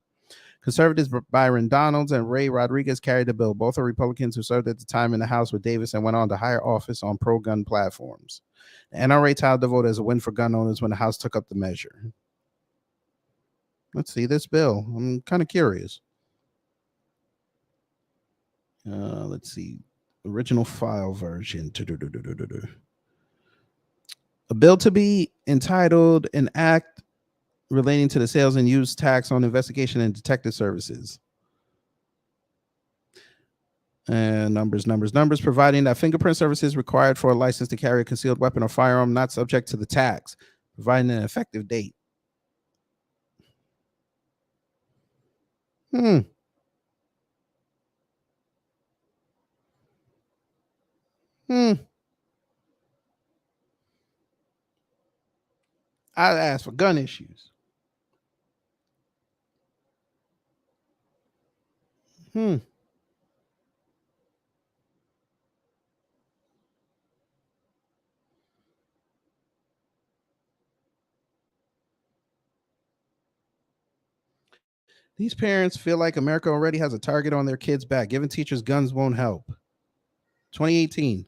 S2: Conservatives Byron Donalds and Ray Rodriguez carried the bill. Both are Republicans who served at the time in the House with Davis and went on to higher office on pro-gun platforms. The NRA touted the vote as a win for gun owners when the House took up the measure. Let's see this bill. I'm kind of curious. Let's see. Original file version. A bill to be entitled an act relating to the sales and use tax on investigation and detective services. And numbers, providing that fingerprint services required for a license to carry a concealed weapon or firearm not subject to the tax, providing an effective date. I asked for gun issues. These parents feel like America already has a target on their kids' back. Giving teachers guns won't help. 2018.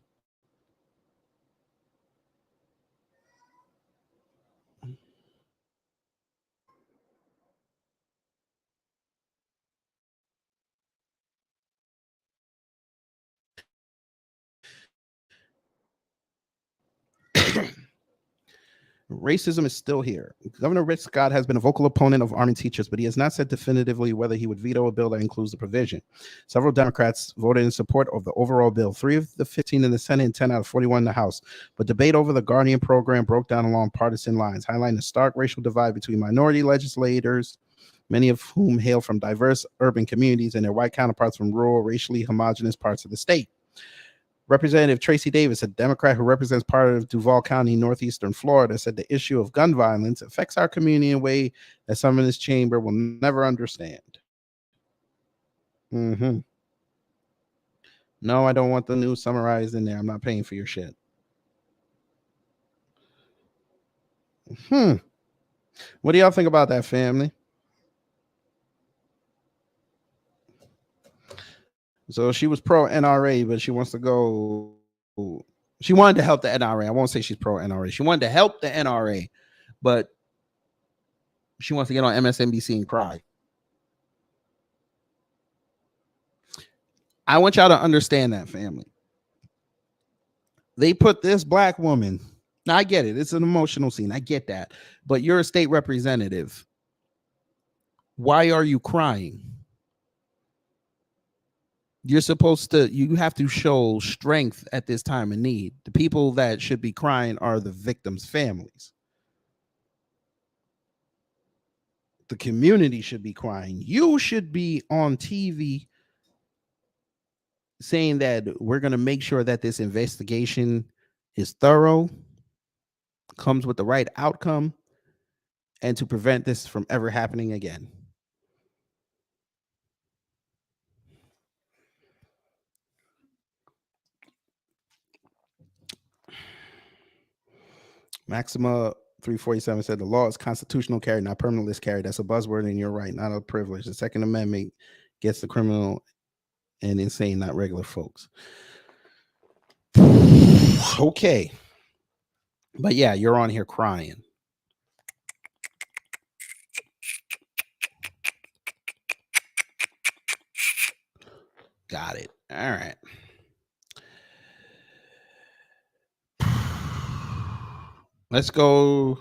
S2: Racism is still here. Governor Rick Scott has been a vocal opponent of arming teachers, but he has not said definitively whether he would veto a bill that includes the provision. Several Democrats voted in support of the overall bill, 3 of the 15 in the Senate and 10 out of 41 in the House. But debate over the Guardian program broke down along partisan lines, highlighting the stark racial divide between minority legislators, many of whom hail from diverse urban communities, and their white counterparts from rural, racially homogenous parts of the state. Representative Tracy Davis, a Democrat who represents part of Duval County, northeastern Florida, said the issue of gun violence affects our community in a way that some in this chamber will never understand. No, I don't want the news summarized in there. I'm not paying for your shit. What do y'all think about that, family? So she was pro NRA, but she wants to go. She wanted to help the NRA. I won't say she's pro NRA. She wanted to help the NRA, but she wants to get on MSNBC and cry. I want y'all to understand that, family. They put this black woman. Now, I get it. It's an emotional scene. I get that. But you're a state representative. Why are you crying? You're supposed to, you have to show strength at this time of need. The people that should be crying are the victims' families. The community should be crying. You should be on TV saying that we're going to make sure that this investigation is thorough, comes with the right outcome, and to prevent this from ever happening again. Maxima 347 said the law is constitutional carry, not permanent list carry. That's a buzzword, and you're right, not a privilege. The Second Amendment gets the criminal and insane, not regular folks. Okay. But yeah, you're on here crying. Got it. All right. Let's go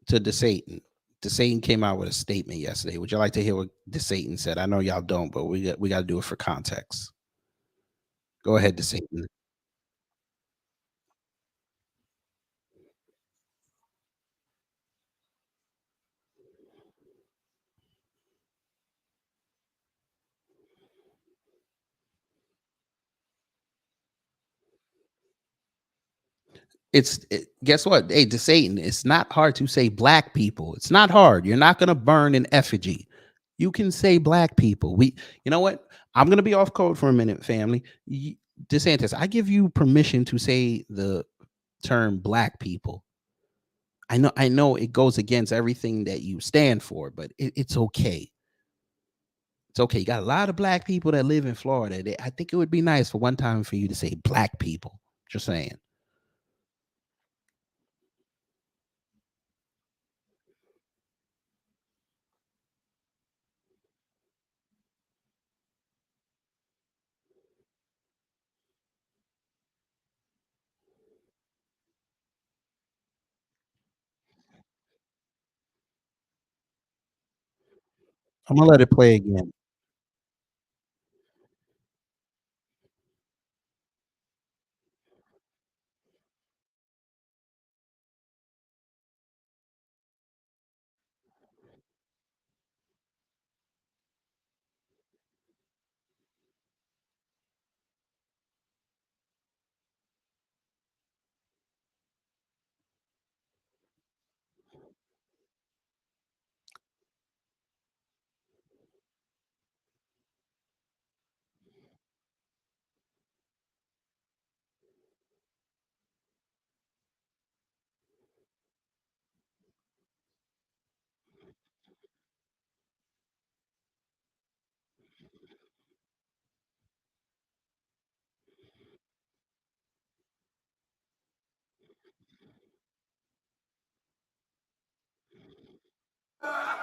S2: to DeSantis. DeSantis came out with a statement yesterday. Would you like to hear what DeSantis said? I know y'all don't, but we got to do it for context. Go ahead, DeSantis. Guess what? Hey, DeSantis, it's not hard to say black people. It's not hard. You're not going to burn an effigy. You can say black people. You know what? I'm going to be off code for a minute, family. DeSantis, I give you permission to say the term black people. I know it goes against everything that you stand for, but it's okay. It's okay. You got a lot of black people that live in Florida. I think it would be nice for one time for you to say black people. Just saying. I'm gonna let it play again.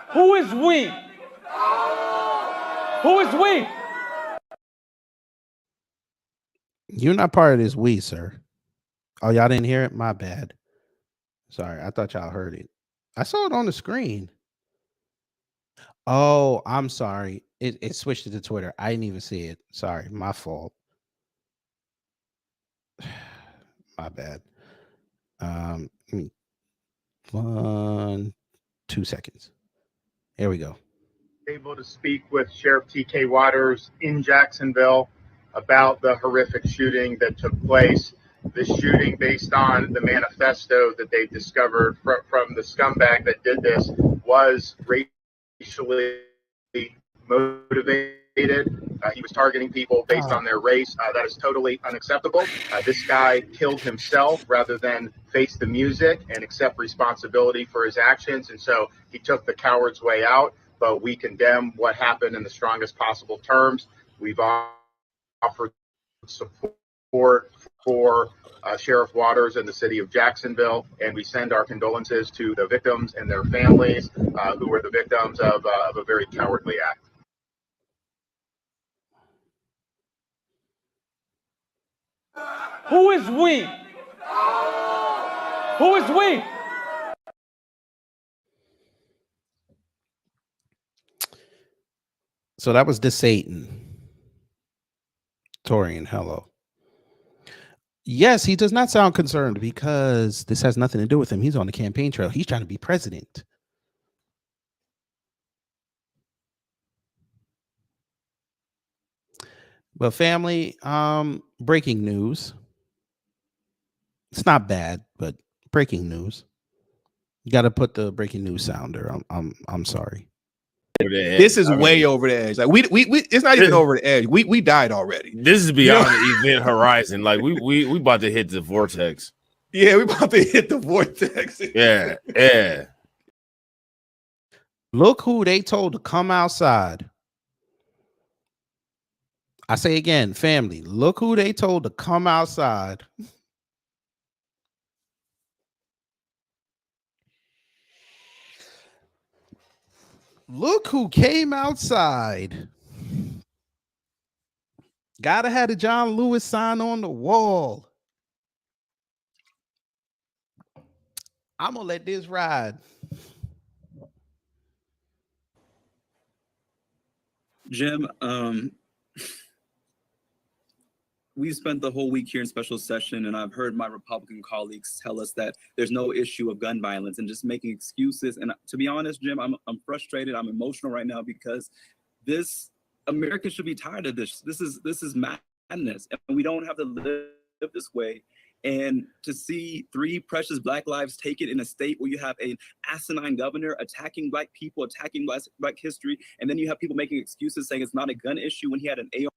S10: Who is we? Who is we?
S2: You're not part of this we, sir. Oh, y'all didn't hear it? My bad. Sorry, I thought y'all heard it. I saw it on the screen. Oh, I'm sorry. It switched to Twitter. I didn't even see it. Sorry, my fault. My bad. Give me 2 seconds. Here we go.
S13: Able to speak with Sheriff T.K. Waters in Jacksonville about the horrific shooting that took place. The shooting, based on the manifesto that they discovered from the scumbag that did this, was racially motivated. He was targeting people based on their race. That is totally unacceptable. This guy killed himself rather than face the music and accept responsibility for his actions. And so he took the coward's way out. But we condemn what happened in the strongest possible terms. We've offered support for Sheriff Waters and the city of Jacksonville, and we send our condolences to the victims and their families who were the victims of a very cowardly act.
S10: Who is we? Who is we?
S2: So that was DeSatan. Torian, hello. Yes, he does not sound concerned because this has nothing to do with him. He's on the campaign trail. He's trying to be president. But family, breaking news. It's not bad, but breaking news. You got to put the breaking news sounder. I'm sorry.
S14: This is way over the edge. Like we it's not even over the edge. We died already.
S15: This is beyond the event horizon. Like we about to hit the vortex.
S14: Yeah, we about to hit the vortex.
S15: Yeah.
S2: Look who they told to come outside. I say again, family, look who they told to come outside. Look who came outside. Gotta have the John Lewis sign on the wall. I'm gonna let this ride.
S16: Jim, we spent the whole week here in special session, and I've heard my Republican colleagues tell us that there's no issue of gun violence and just making excuses. And to be honest, Jim, I'm frustrated. I'm emotional right now because America should be tired of this. This is madness, and we don't have to live this way. And to see 3 precious Black lives taken in a state where you have an asinine governor attacking Black people, attacking Black history, and then you have people making excuses saying it's not a gun issue when he had an AR.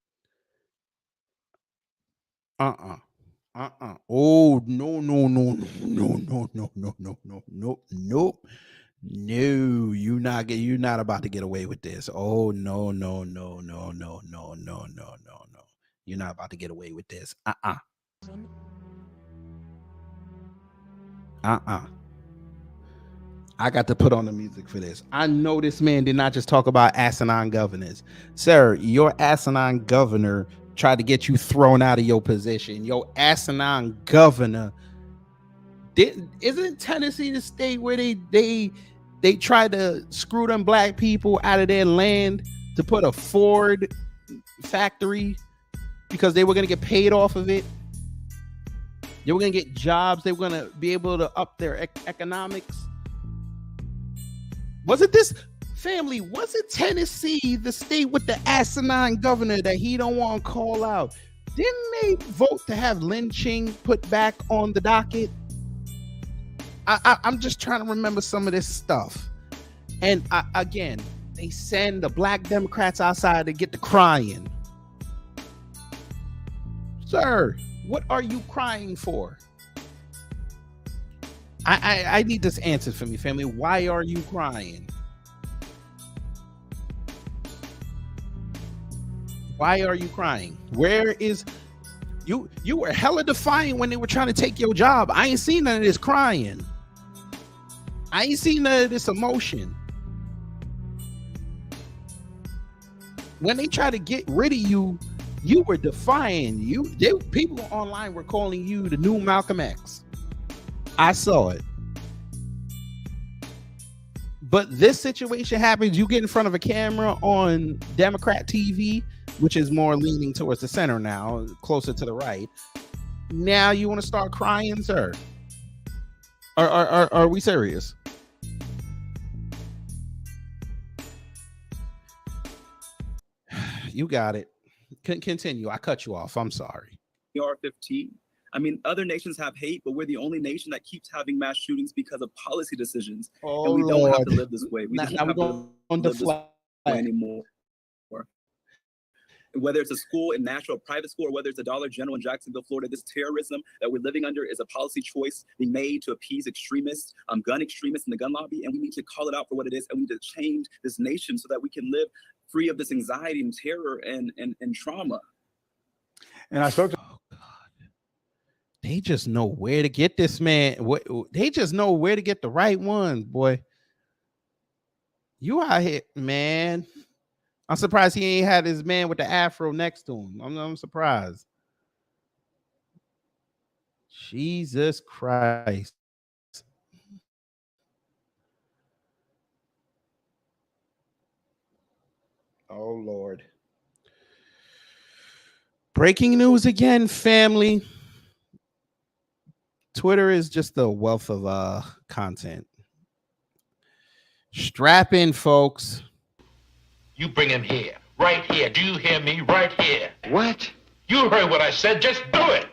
S2: Oh, no. No, you're not about to get away with this. Oh, no. You're not about to get away with this. I got to put on the music for this. I know this man did not just talk about asinine governors. Sir, your asinine governor tried to get you thrown out of your position. Your asinine governor isn't Tennessee the state where they They tried to screw them black people out of their land to put a Ford factory because they were going to get paid off of it. They were going to get jobs. They were going to be able to up their economics. Was it this family? Was it Tennessee, the state with the asinine governor that he don't want to call out? Didn't they vote to have lynching put back on the docket? I'm just trying to remember some of this stuff. And again, they send the black Democrats outside to get to crying. Sir, what are you crying for? I need this answered for me, family. Why are you crying? Why are you crying? Where is you? You were hella defiant when they were trying to take your job. I ain't seen none of this crying. I ain't seen none of this emotion. When they try to get rid of you, you were defiant. People online were calling you the new Malcolm X. I saw it. But this situation happens, you get in front of a camera on Democrat TV, which is more leaning towards the center now, closer to the right. Now you want to start crying, sir? Are we serious? You got it. Continue. I cut you off. I'm sorry.
S16: AR-15. I mean, other nations have hate, but we're the only nation that keeps having mass shootings because of policy decisions.
S2: Oh,
S16: and we don't
S2: Lord.
S16: have to live this way. We
S2: Now
S16: don't have to live this way anymore. Whether it's a school in Nashville, a private school, or whether it's a Dollar General in Jacksonville, Florida, this terrorism that we're living under is a policy choice being made to appease extremists, gun extremists in the gun lobby, and we need to call it out for what it is, and we need to change this nation so that we can live free of this anxiety and terror and trauma.
S17: And I spoke to
S2: They just know where to get this man. They just know where to get the right one, boy. You out here, man. I'm surprised he ain't had his man with the afro next to him. I'm surprised. Jesus Christ. Oh, Lord. Breaking news again, family. Twitter is just a wealth of content. Strap in, folks.
S18: You bring him here, right here. Do you hear me? Right here. What? You heard what I said. Just do it.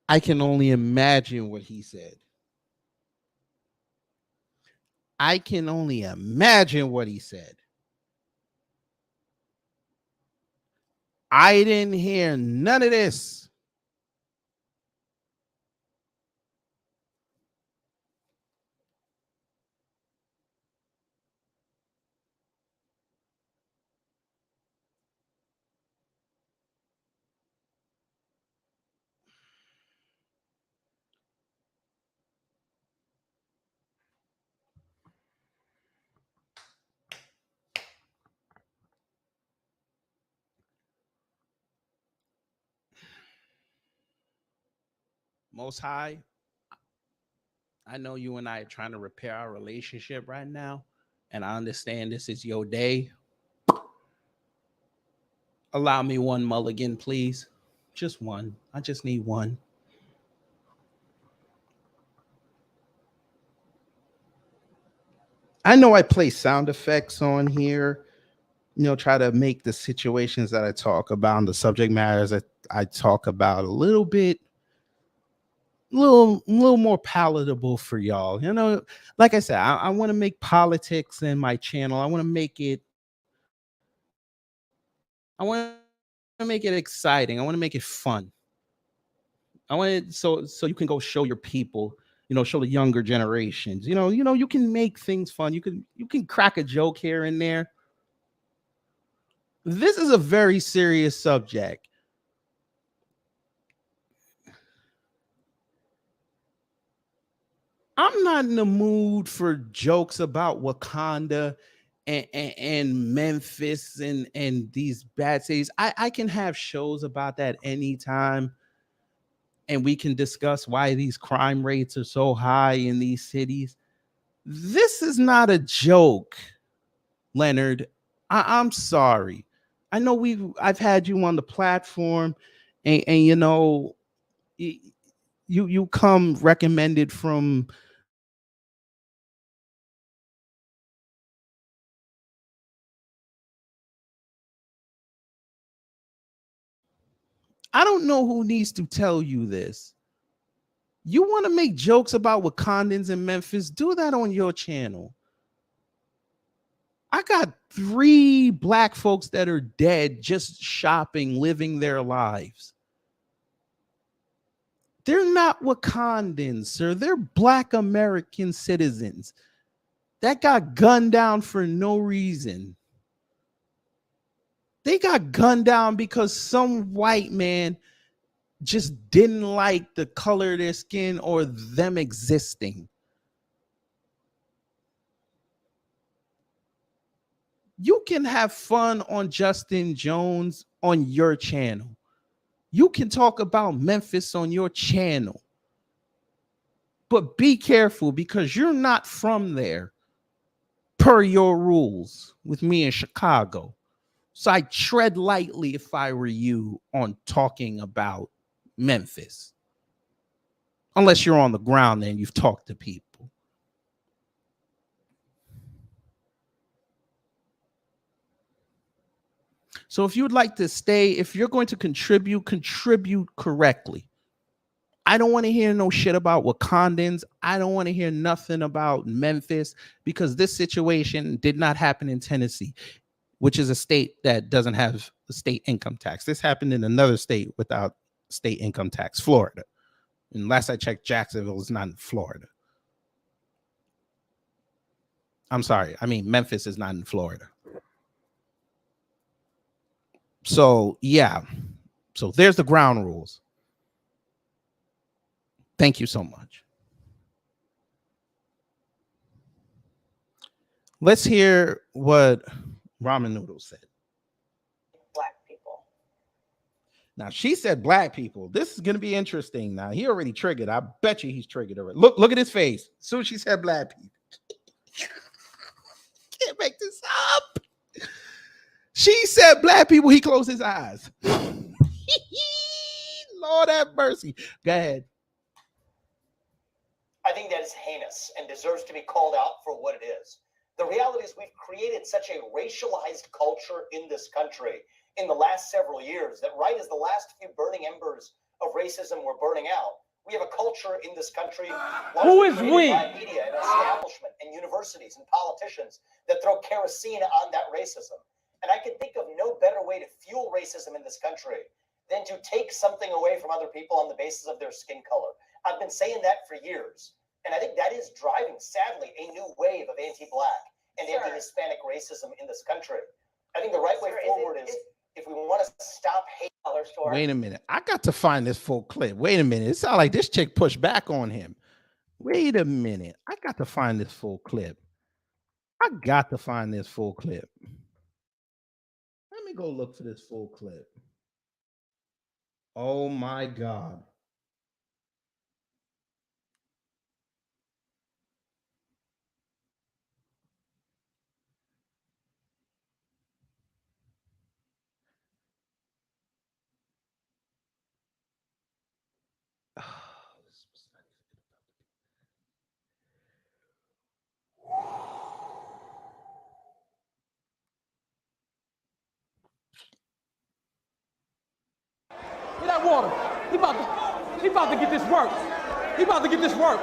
S2: I can only imagine what he said. I can only imagine what he said. I didn't hear none of this. Most High, I know you and I are trying to repair our relationship right now, and I understand this is your day. Allow me one mulligan, please. Just one. I just need one. I know I play sound effects on here, try to make the situations that I talk about and the subject matters that I talk about a little more palatable for y'all. Like I said, I want to make politics in my channel. I want to make it exciting. I want to make it fun. I want it so you can go show your people, show the younger generations. You can make things fun. You can crack a joke here and there. This is a very serious subject. I'm not in the mood for jokes about Wakanda and Memphis and these bad cities. I can have shows about that anytime, and we can discuss why these crime rates are so high in these cities. This is not a joke, Leonard. I'm sorry. I know I've had you on the platform, and you know, you come recommended from I don't know who needs to tell you this. You want to make jokes about Wakandans in Memphis? Do that on your channel. I got 3 black folks that are dead just shopping, living their lives. They're not Wakandans, sir. They're black American citizens that got gunned down for no reason. They got gunned down because some white man just didn't like the color of their skin or them existing. You can have fun on Justin Jones on your channel. You can talk about Memphis on your channel. But be careful because you're not from there per your rules with me in Chicago. So I tread lightly if I were you on talking about Memphis. Unless you're on the ground and you've talked to people. So if you would like to stay, if you're going to contribute correctly. I don't want to hear no shit about Wakandans. I don't want to hear nothing about Memphis because this situation did not happen in Tennessee, which is a state that doesn't have a state income tax. This happened in another state without state income tax, Florida. And last I checked, Jacksonville is not in Florida. I'm sorry. I mean, Memphis is not in Florida. So, yeah. So there's the ground rules. Thank you so much. Let's hear what Ramen Noodles said.
S19: Black people.
S2: Now, she said black people. This is going to be interesting. Now, he already triggered. I bet you he's triggered already. Look at his face. As soon as she said black people. Can't make this up. She said black people. He closed his eyes. Lord have mercy. Go ahead.
S19: I think that is heinous and deserves to be called out for what it is. The reality is we've created such a racialized culture in this country in the last several years that right as the last few burning embers of racism were burning out, we have a culture in this country
S10: Who is we?
S19: by media and establishment and universities and politicians that throw kerosene on that racism. And I can think of no better way to fuel racism in this country than to take something away from other people on the basis of their skin color. I've been saying that for years. And I think that is driving, sadly, a new wave of anti-Black and anti-Hispanic racism in this country. I think the right way forward is if we want to stop hate dollar store.
S2: Wait a minute. I got to find this full clip. Wait a minute. It sounds like this chick pushed back on him. Wait a minute. I got to find this full clip. Let me go look for this full clip. Oh my God.
S10: Get that water. He about to get this work. He about to get this work.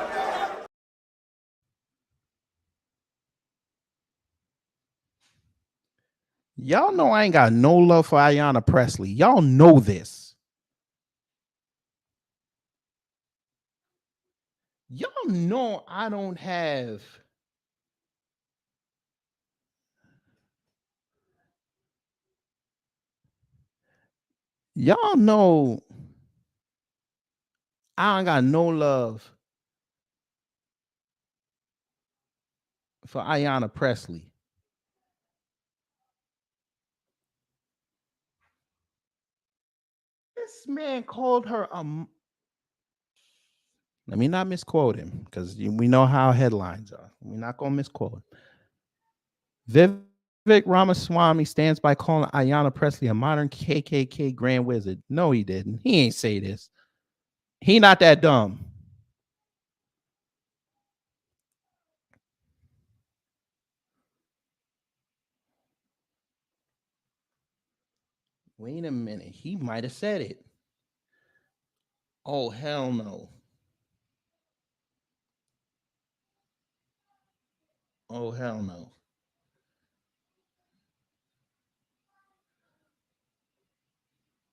S2: Y'all know I ain't got no love for Ayanna Presley. Y'all know this. Y'all know I don't have y'all know I don't got no love for Ayanna Presley. This man called her let me not misquote him because we know how headlines are. We're not going to misquote him. Vivek Ramaswamy stands by calling Ayanna Pressley a modern KKK grand wizard. No, he didn't. He ain't say this. He not that dumb. Wait a minute. He might have said it. Oh, hell no. Oh, hell no.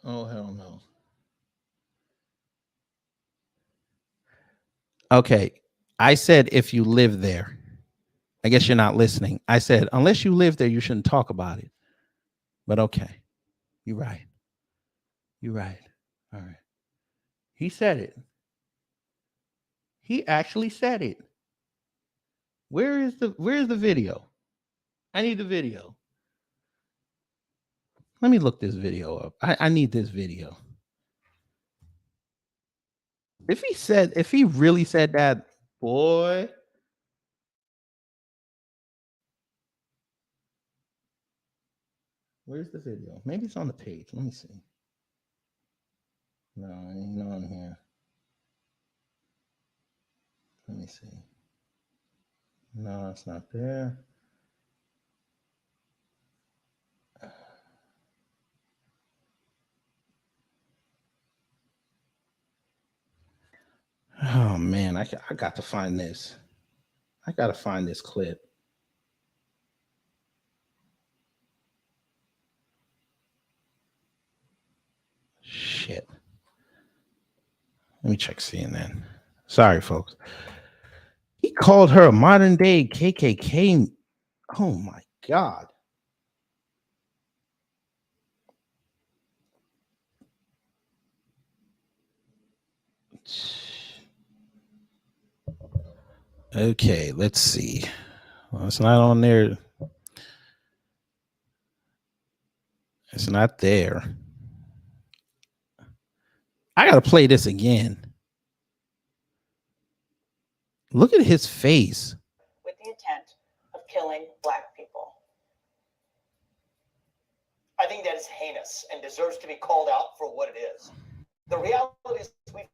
S2: Oh, hell no. Okay. I said if you live there. I guess you're not listening. I said, unless you live there, you shouldn't talk about it. But okay. You're right. You're right. All right. He said it. He actually said it. Where's the video? I need the video. Let me look this video up. I need this video. If he really said that, boy. Where's the video? Maybe it's on the page. Let me see. No, it ain't on here. Let me see. No, it's not there. Oh man, I got to find this. I got to find this clip. Shit. Let me check CNN. Sorry, folks. He called her a modern day KKK. Oh my God. Okay, let's see. Well, it's not on there. It's not there. I got to play this again. Look at his face.
S19: With the intent of killing Black people. I think that is heinous and deserves to be called out for what it is. The reality is we've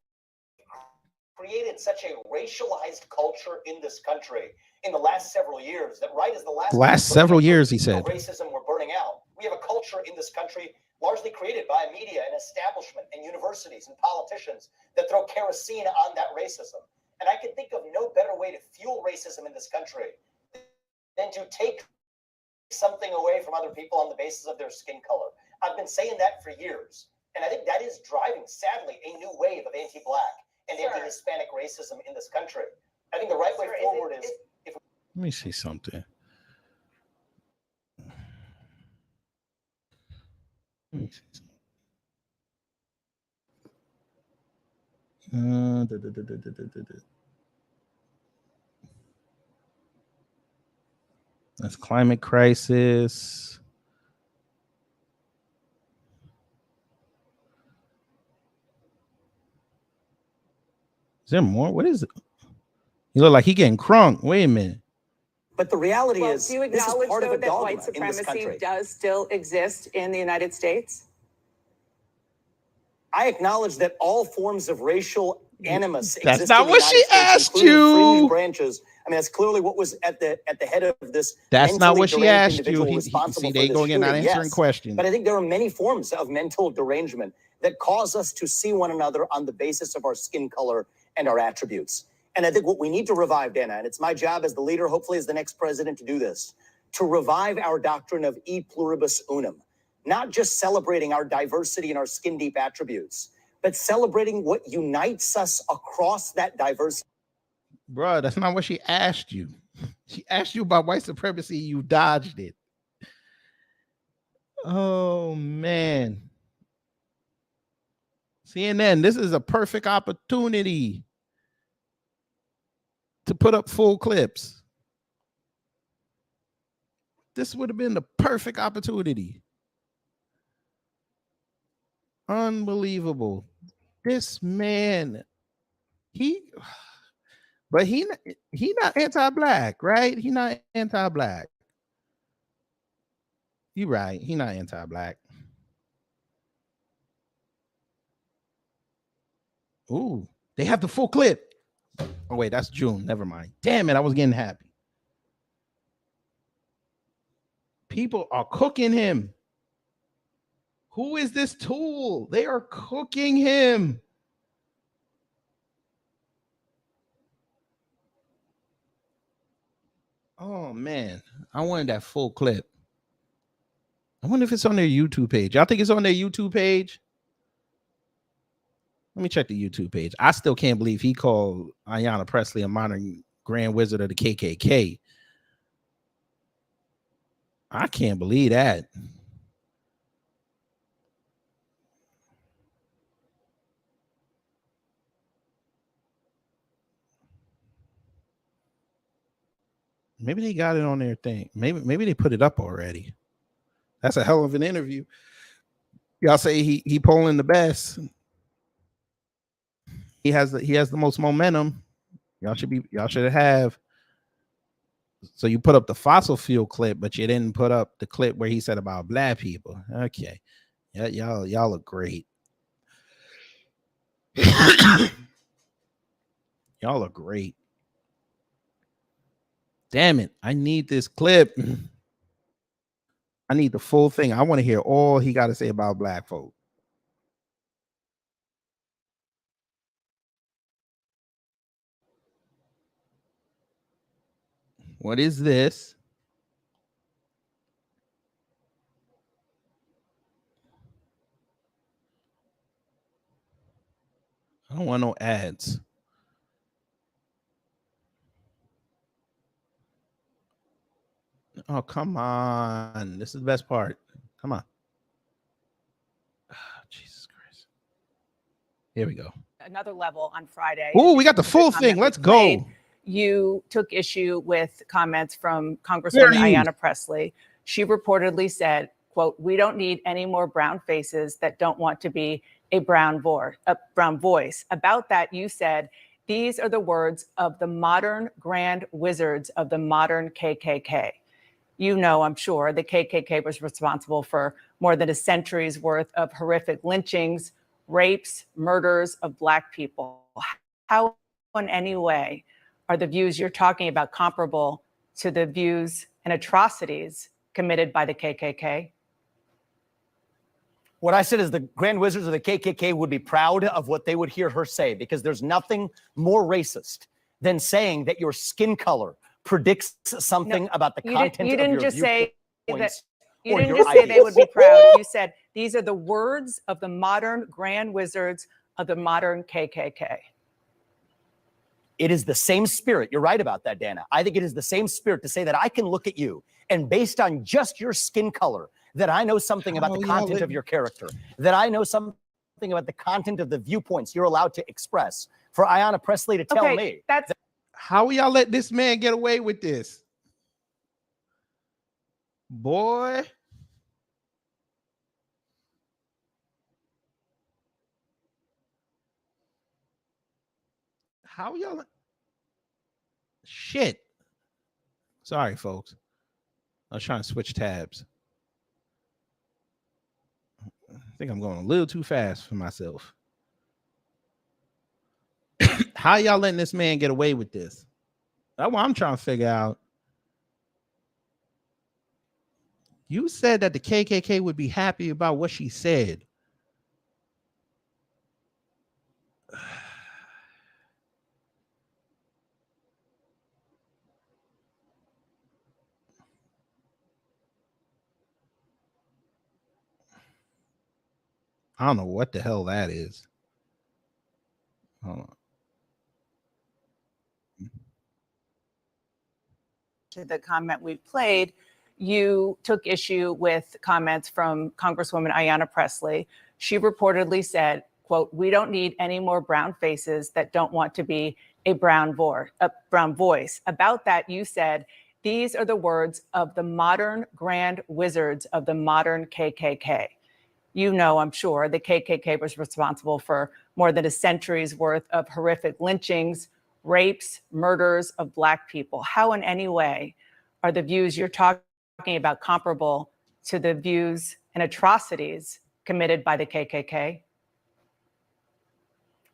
S19: created such a racialized culture in this country in the last several years that right as the last
S2: several years, he said.
S19: Racism we're burning out. We have a culture in this country largely created by media and establishment and universities and politicians that throw kerosene on that racism. And I can think of no better way to fuel racism in this country than to take something away from other people on the basis of their skin color. I've been saying that for years. And I think that is driving, sadly, a new wave of anti-Black and anti-Hispanic racism in this country. I think the right way forward is...
S2: Let me see something. Let me see something. That's climate crisis. Is there more? What is it? You look like he getting crunk. Wait a minute.
S4: But the reality
S20: is,
S4: do you
S20: this is
S4: acknowledge,
S20: part of a
S4: though, that
S20: dogma
S4: white
S20: in this
S4: supremacy
S20: country.
S4: does still exist in the United States?
S19: I acknowledge that all forms of racial animus
S2: That's
S19: exist
S2: not
S19: in the
S2: what
S19: United
S2: she
S19: States,
S2: asked
S19: including
S2: you.
S19: fringe branches. I mean, that's clearly what was at the head of this.
S2: That's not
S19: mentally
S2: what she
S19: deranged
S2: asked you.
S19: individual responsible
S2: See,
S19: for
S2: they
S19: this
S2: going in not
S19: shooting,
S2: answering
S19: yes.
S2: questions.
S19: But I think there are many forms of mental derangement that cause us to see one another on the basis of our skin color and our attributes. And I think what we need to revive, Dana, and it's my job as the leader, hopefully as the next president, to do this, to revive our doctrine of e pluribus unum, not just celebrating our diversity and our skin deep attributes, but celebrating what unites us across that diversity.
S2: Bro, that's not what she asked you. She asked you about white supremacy. You dodged it. Oh, man. CNN, this is a perfect opportunity to put up full clips. This would have been the perfect opportunity. Unbelievable. This man, he not anti-black, right? He not anti-black. You right. He not anti-black. Ooh, they have the full clip. Oh, wait, that's June. Never mind. Damn it, I was getting happy. People are cooking him. Who is this tool? They are cooking him. Oh, man. I wanted that full clip. I wonder if it's on their YouTube page. Y'all think it's on their YouTube page? Let me check the YouTube page. I still can't believe he called Ayanna Pressley a modern Grand Wizard of the KKK. I can't believe that. Maybe they got it on their thing. Maybe they put it up already. That's a hell of an interview. Y'all say he polling the best. He has the most momentum. Y'all should have. So you put up the fossil fuel clip, but you didn't put up the clip where he said about black people. Okay. Yeah, y'all look great. Y'all look great. Damn it. I need this clip. I need the full thing. I want to hear all he got to say about black folk. What is this? I don't want no ads. Oh, come on. This is the best part. Come on. Oh, Jesus Christ. Here we go.
S20: Another level on Friday.
S2: Oh, we got the full thing. Let's go.
S20: You took issue with comments from Congresswoman Ayanna Pressley. She reportedly said, quote, "We don't need any more brown faces that don't want to be a brown voice. About that, you said, "These are the words of the modern grand wizards of the modern KKK." You know, I'm sure the KKK was responsible for more than a century's worth of horrific lynchings, rapes, murders of Black people. How in any way are the views you're talking about comparable to the views and atrocities committed by the KKK?
S19: What I said is the Grand Wizards of the KKK would be proud of what they would hear her say, because there's nothing more racist than saying that your skin color predicts something about the content of your viewpoints.
S20: You didn't just say they would be proud. You said these are the words of the modern Grand Wizards of the modern KKK.
S19: It is the same spirit. You're right about that, Dana. I think it is the same spirit to say that I can look at you and based on just your skin color, that I know something about the content of your character, that I know something about the content of the viewpoints you're allowed to express. For Ayanna Pressley to tell me
S20: that's
S2: how y'all let this man get away with this? Boy. How y'all? Shit. Sorry, folks. I was trying to switch tabs. I think I'm going a little too fast for myself. How y'all letting this man get away with this? That's what I'm trying to figure out. You said that the KKK would be happy about what she said. I don't know what the hell that is. Hold on.
S20: To the comment we've played, you took issue with comments from Congresswoman Ayanna Pressley. She reportedly said, quote, "We don't need any more brown faces that don't want to be a brown voice. About that, you said, "These are the words of the modern grand wizards of the modern KKK." you know, I'm sure, the KKK was responsible for more than a century's worth of horrific lynchings, rapes, murders of Black people. How in any way are the views you're talking about comparable to the views and atrocities committed by the KKK?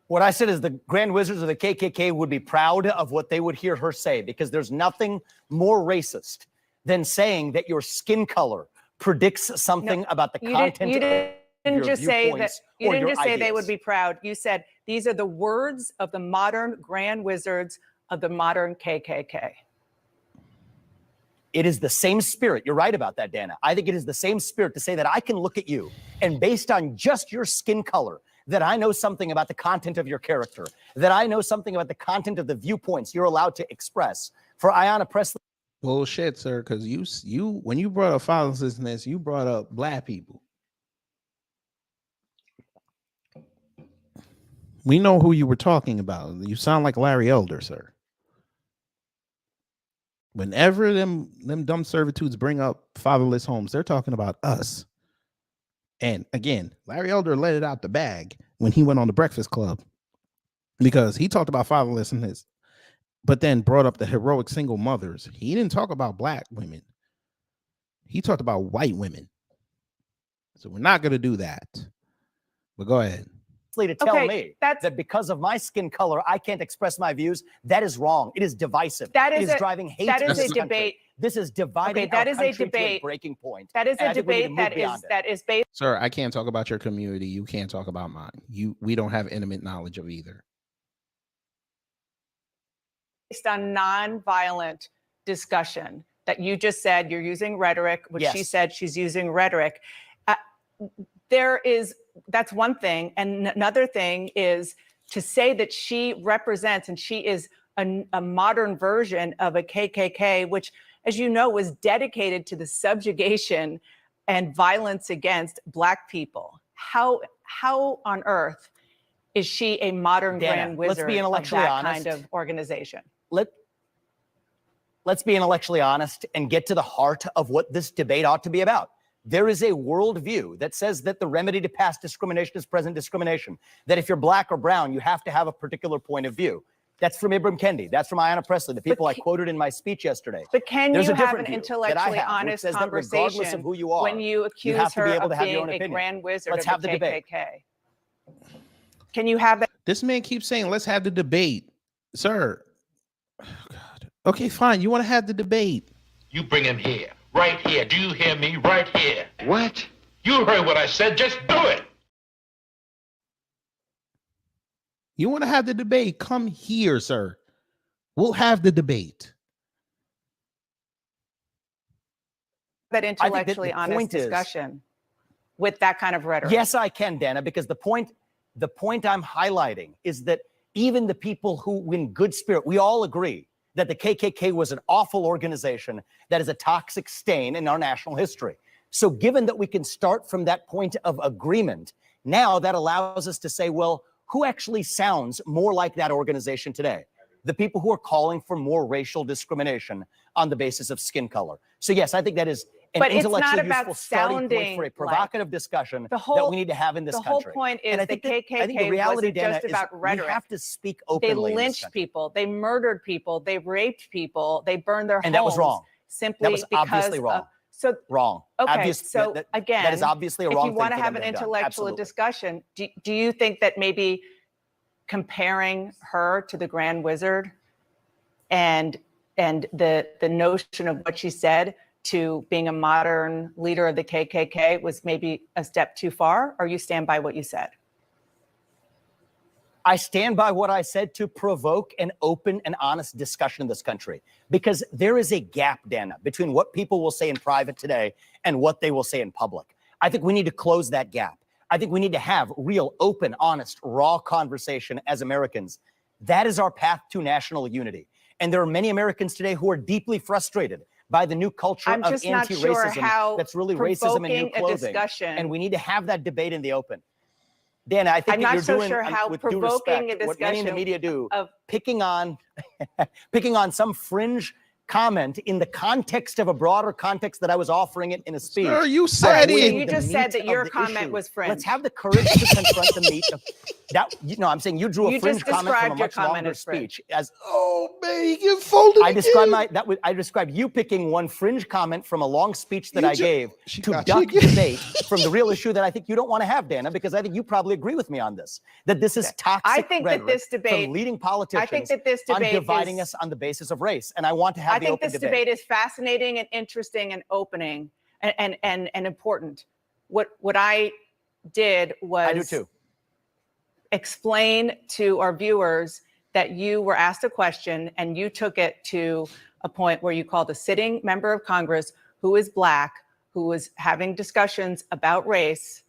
S19: What I said is the Grand Wizards of the KKK would be proud of what they would hear her say, because there's nothing more racist than saying that your skin color predicts something about the content.
S20: You didn't just say that. You didn't just say they
S19: ideas.
S20: would be proud. You said these are the words of the modern Grand Wizards of the modern KKK.
S19: It is the same spirit. You're right about that, Dana. I think it is the same spirit to say that I can look at you and based on just your skin color, that I know something about the content of your character, that I know something about the content of the viewpoints you're allowed to express. For Ayanna Pressley.
S2: Bullshit, sir, because you when you brought up fatherlessness, you brought up Black people. We know who you were talking about. You sound like Larry Elder, sir. Whenever them dumb servitudes bring up fatherless homes, they're talking about us. And again, Larry Elder let it out the bag when he went on the Breakfast Club, because he talked about fatherlessness, but then brought up the heroic single mothers. He didn't talk about Black women. He talked about white women. So we're not going to do that. But go ahead.
S19: To tell me that because of my skin color, I can't express my views. That is wrong. It is divisive.
S20: That is
S19: it is driving hate.
S20: That is
S19: in this
S20: a
S19: country.
S20: debate.
S19: This is dividing
S20: that
S19: our
S20: is a
S19: country to
S20: debate.
S19: breaking point.
S20: That is
S19: And
S20: a
S19: I think we need to
S20: debate
S19: move
S20: that is based.
S2: Sir, I can't talk about your community. You can't talk about mine. We don't have intimate knowledge of either.
S20: Based on nonviolent discussion. That you just said you're using rhetoric, which she said she's using rhetoric. That's one thing. And another thing is to say that she represents and she is a modern version of a KKK, which, as you know, was dedicated to the subjugation and violence against Black people. How on earth is she a modern
S19: Dana,
S20: Grand Wizard
S19: let's be
S20: of
S19: intellectually
S20: that
S19: honest.
S20: kind of organization?
S19: Let's be intellectually honest and get to the heart of what this debate ought to be about. There is a worldview that says that the remedy to past discrimination is present discrimination, that if you're Black or brown, you have to have a particular point of view. That's from Ibram Kendi. That's from Ayanna Pressley, the people I quoted in my speech yesterday.
S20: But can
S19: There's
S20: you
S19: a
S20: have
S19: different
S20: an
S19: view that I
S20: intellectually
S19: have, which
S20: honest
S19: says that regardless
S20: conversation
S19: of who you are,
S20: when you accuse
S19: have to
S20: her
S19: be able to
S20: of
S19: have your own
S20: being a
S19: opinion.
S20: Grand Wizard
S19: Let's
S20: of
S19: have
S20: the
S19: the debate.
S20: KKK? Can you have that?
S2: This man keeps saying, let's have the debate. Sir. Oh, God. Okay, fine. You want to have the debate.
S18: You bring him here, right here. Do you hear me? Right here. What? You heard what I said. Just do it.
S2: You want to have the debate? Come here, sir. We'll have the debate.
S20: That intellectually honest discussion with that kind of rhetoric.
S19: Yes, I can, Dana, because the point I'm highlighting is that even the people who, in good spirit, we all agree that the KKK was an awful organization that is a toxic stain in our national history. So given that we can start from that point of agreement, now that allows us to say, well, who actually sounds more like that organization today? The people who are calling for more racial discrimination on the basis of skin color. So yes, I think that is an intellectually useful starting point for a provocative discussion that we need to have in this country.
S20: The whole point is
S19: and
S20: the KKK wasn't just about rhetoric.
S19: We have to speak openly.
S20: They lynched people, they murdered people, they raped people, they burned their homes.
S19: And that was wrong.
S20: Simply
S19: that was obviously wrong.
S20: Wrong. Okay, so again,
S19: that is obviously a wrong thing.
S20: If you want to have an intellectual discussion, do you think that maybe comparing her to the Grand Wizard and the notion of what she said to being a modern leader of the KKK was maybe a step too far, or you stand by what you said?
S19: I stand by what I said to provoke an open and honest discussion in this country, because there is a gap, Dana, between what people will say in private today and what they will say in public. I think we need to close that gap. I think we need to have real, open, honest, raw conversation as Americans. That is our path to national unity. And there are many Americans today who are deeply frustrated by the new culture of anti-racism that's really racism in new clothing. And we need to have that debate in the open. Dana, I think that you're doing, with due respect, what many in the media do, picking on some fringe comment in the context of a broader context that I was offering it in a speech.
S2: Sir, you said it.
S20: You just said that your comment was fringe.
S19: Let's have the courage to confront the meat of that. I'm saying you drew a fringe comment from a much longer speech.
S2: Oh man, you get folded.
S19: I described you picking one fringe comment from a long speech that I gave to duck debate from the real issue that I think you don't want to have, Dana, because I think you probably agree with me on this. That this is toxic.
S20: I think that this debate
S19: from leading politicians on dividing us on the basis of race, and I want to have.
S20: I think this debate is fascinating and interesting and opening and important. What I did was
S19: I do too.
S20: Explain to our viewers that you were asked a question and you took it to a point where you called a sitting member of Congress who is Black, who was having discussions about race,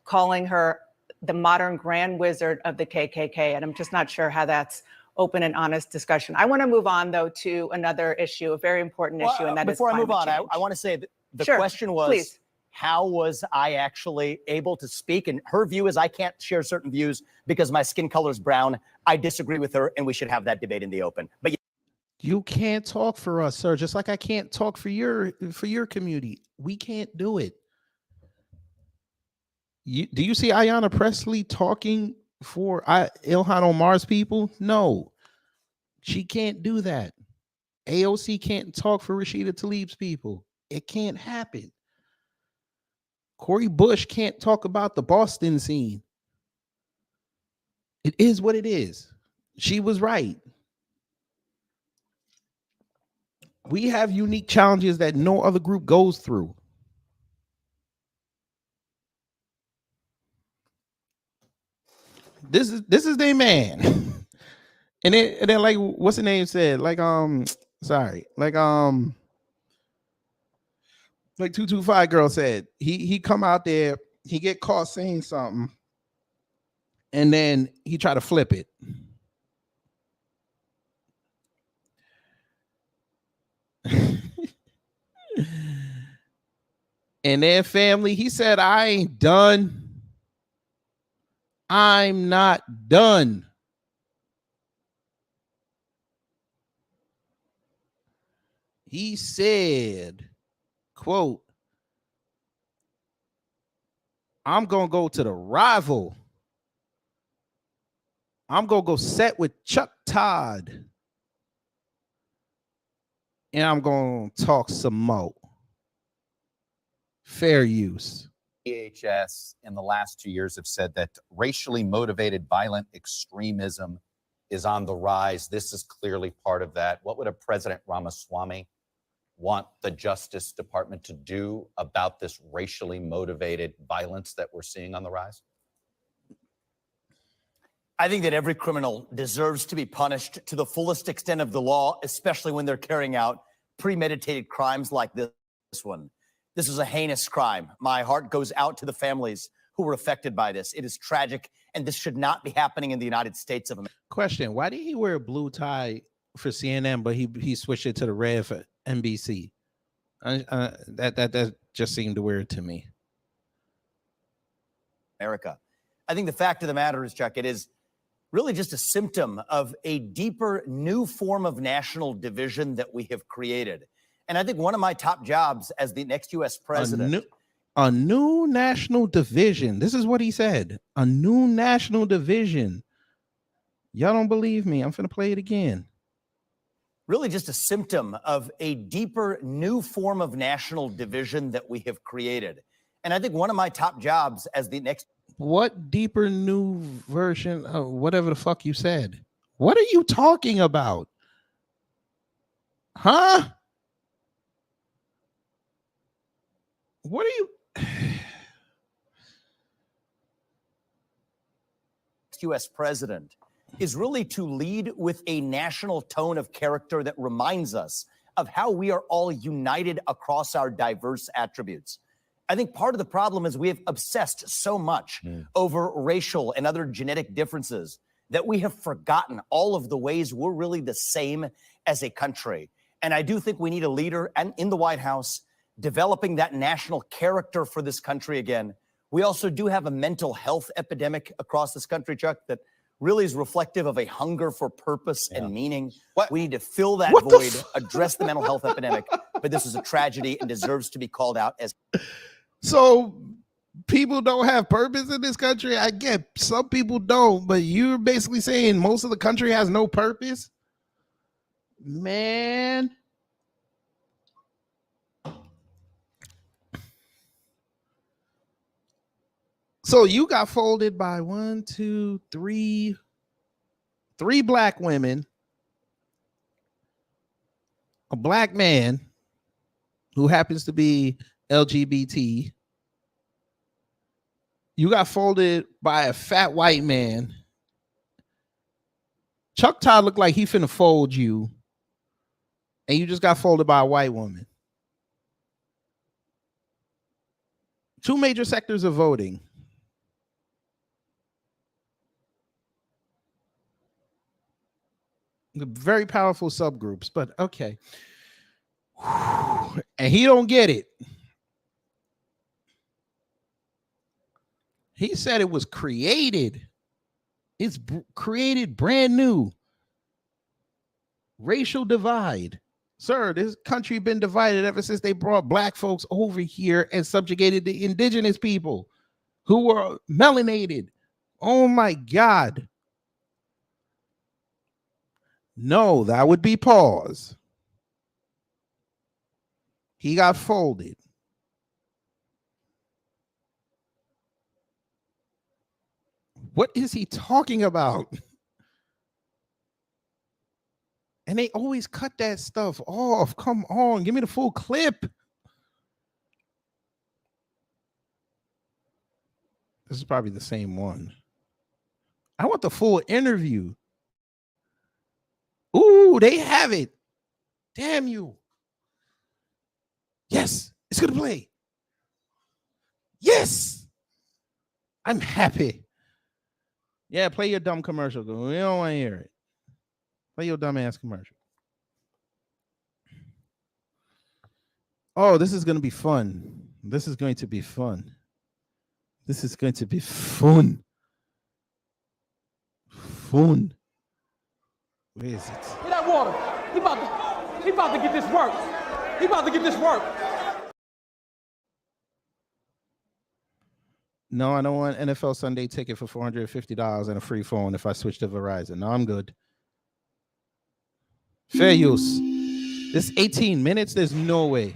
S20: calling her the modern grand wizard of the KKK. And I'm just not sure how that's open and honest discussion. I want to move on, though, to another issue, a very important issue, and that
S19: before
S20: is
S19: I move on,
S20: change.
S19: I want to say that the
S20: Sure,
S19: question was,
S20: please.
S19: how was I actually able to speak? And her view is I can't share certain views because my skin color is brown. I disagree with her, and we should have that debate in the open. But
S2: you can't talk for us, sir. Just like I can't talk for your community. We can't do it. Do you see Ayanna Pressley talking for Ilhan Omar's people? No, she can't do that. AOC can't talk for Rashida Tlaib's people. It can't happen. Cori Bush can't talk about the Boston scene. It is what it is. She was right. We have unique challenges that no other group goes through. This is their man. and then like what's the name said? Like 225 girl said, he come out there, he get caught saying something, and then he try to flip it. And then family, he said, I ain't done. I'm not done. He said, quote, I'm going to go to the rival. I'm going to go set with Chuck Todd. And I'm going to talk some more. Fair use.
S21: DHS in the last 2 years have said that racially motivated violent extremism is on the rise. This is clearly part of that. What would a President Ramaswamy want the Justice Department to do about this racially motivated violence that we're seeing on the rise?
S19: I think that every criminal deserves to be punished to the fullest extent of the law, especially when they're carrying out premeditated crimes like this one. This is a heinous crime. My heart goes out to the families who were affected by this. It is tragic, and this should not be happening in the United States of America.
S2: Question: why did he wear a blue tie for CNN, but he switched it to the red for NBC? That just seemed weird to me.
S19: America. I think the fact of the matter is, Chuck, it is really just a symptom of a deeper, new form of national division that we have created. And I think one of my top jobs as the next U.S. president.
S2: A new national division. This is what he said. A new national division. Y'all don't believe me. I'm finna play it again.
S19: Really just a symptom of a deeper, new form of national division that we have created. And I think one of my top jobs as the next.
S2: What deeper new version of whatever the fuck you said? What are you talking about? Huh? What are you?
S19: U.S. president is really to lead with a national tone of character that reminds us of how we are all united across our diverse attributes. I think part of the problem is we have obsessed so much over racial and other genetic differences that we have forgotten all of the ways we're really the same as a country. And I do think we need a leader and in the White House developing that national character for this country again. We also do have a mental health epidemic across this country, Chuck, that
S1: really is reflective of a hunger for purpose and meaning. We need to fill that
S2: What the
S1: void, address the mental health epidemic, but this is a tragedy and deserves to be called out as.
S2: So people don't have purpose in this country. I get some people don't, but you're basically saying most of the country has no purpose, man. So you got folded by 1, 2, 3 black women, a black man who happens to be LGBT. You got folded by a fat white man. Chuck Todd looked like he finna fold you, and you just got folded by a white woman. 2 major sectors of voting. Very powerful subgroups, but okay. And he don't get it. He said it was created. It's created brand new. Racial divide. Sir, this country been divided ever since they brought black folks over here and subjugated the indigenous people who were melanated. Oh my God. No, that would be pause. He got folded. What is he talking about? And they always cut that stuff off. Come on, give me the full clip. This is probably the same one. I want the full interview. Ooh, they have it. Damn you. Yes, it's gonna play. Yes. I'm happy. Yeah, play your dumb commercial. We don't want to hear it. Play your dumb ass commercial. Oh, this is going to be fun. This is going to be fun. This is going to be fun. Fun. Where is it?
S10: Get that water. He about to get this work. He about to get this work.
S2: No, I don't want NFL Sunday ticket for $450 and a free phone if I switch to Verizon. No, I'm good. Fair use. This 18 minutes, there's no way.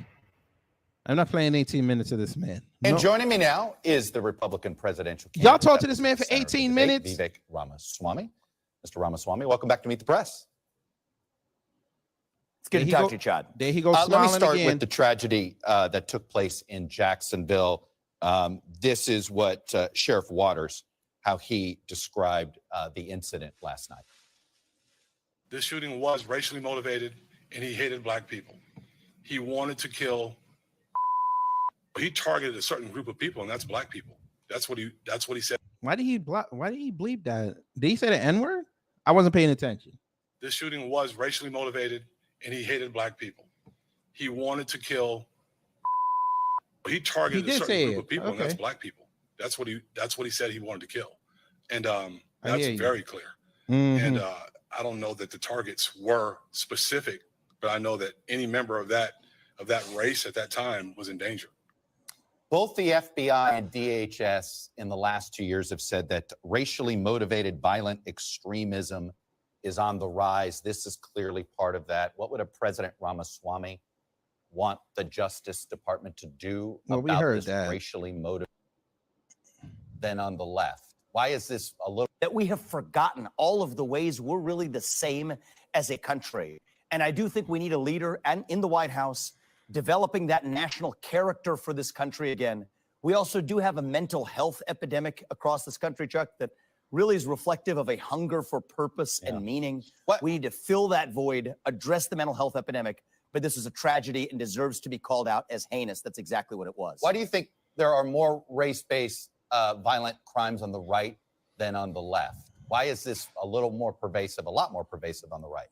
S2: I'm not playing 18 minutes of this man.
S21: And
S2: No.
S21: joining me now is the Republican presidential candidate.
S2: Y'all talk to this man for 18 minutes?
S21: Vivek Ramaswamy. Mr. Ramaswamy, welcome back to Meet the Press.
S1: It's good to talk to you, Chad.
S2: There he goes
S21: Let me
S2: smiling
S21: start
S2: again.
S21: with the tragedy that took place in Jacksonville. This is what Sheriff Waters, how he described the incident last night.
S22: This shooting was racially motivated, and he hated black people. He wanted to kill. He targeted a certain group of people, and that's black people. That's what he said.
S2: Why did he bleep that? Did he say the N-word? I wasn't paying attention.
S22: This shooting was racially motivated, and he hated black people. He wanted to kill. He targeted a certain group of people, and that's black people. That's what he said he wanted to kill, and that's very clear.
S2: Mm-hmm.
S22: And I don't know that the targets were specific, but I know that any member of that race at that time was in danger.
S21: Both the FBI and DHS in the last 2 years have said that racially motivated violent extremism is on the rise. This is clearly part of that. What would a President Ramaswamy want the Justice Department to do about this racially motivated? Then on the left, why is this a little
S1: that we have forgotten all of the ways we're really the same as a country? And I do think we need a leader and in the White House developing that national character for this country again. We also do have a mental health epidemic across this country, Chuck, that really is reflective of a hunger for purpose and meaning. We need to fill that void, address the mental health epidemic, but this is a tragedy and deserves to be called out as heinous. That's exactly what it was.
S21: Why do you think there are more race-based violent crimes on the right than on the left? Why is this a lot more pervasive on the right?